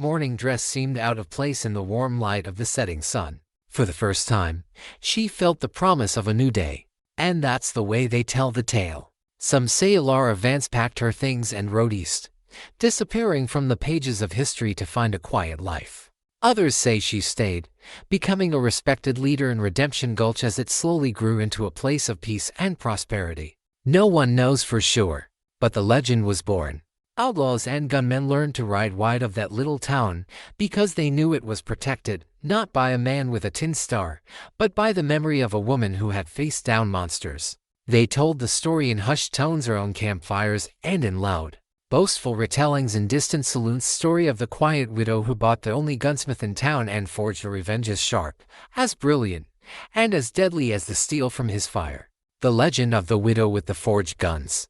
mourning dress seemed out of place in the warm light of the setting sun. For the first time, she felt the promise of a new day. And that's the way they tell the tale. Some say Lara Vance packed her things and rode east, disappearing from the pages of history to find a quiet life. Others say she stayed, becoming a respected leader in Redemption Gulch as it slowly grew into a place of peace and prosperity. No one knows for sure, but the legend was born. Outlaws and gunmen learned to ride wide of that little town because they knew it was protected, not by a man with a tin star, but by the memory of a woman who had faced down monsters. They told the story in hushed tones around campfires and in loud, boastful retellings in distant saloons. Story of the quiet widow who bought the only gunsmith in town and forged a revenge as sharp, as brilliant, and as deadly as the steel from his fire. The legend of the widow with the forged guns.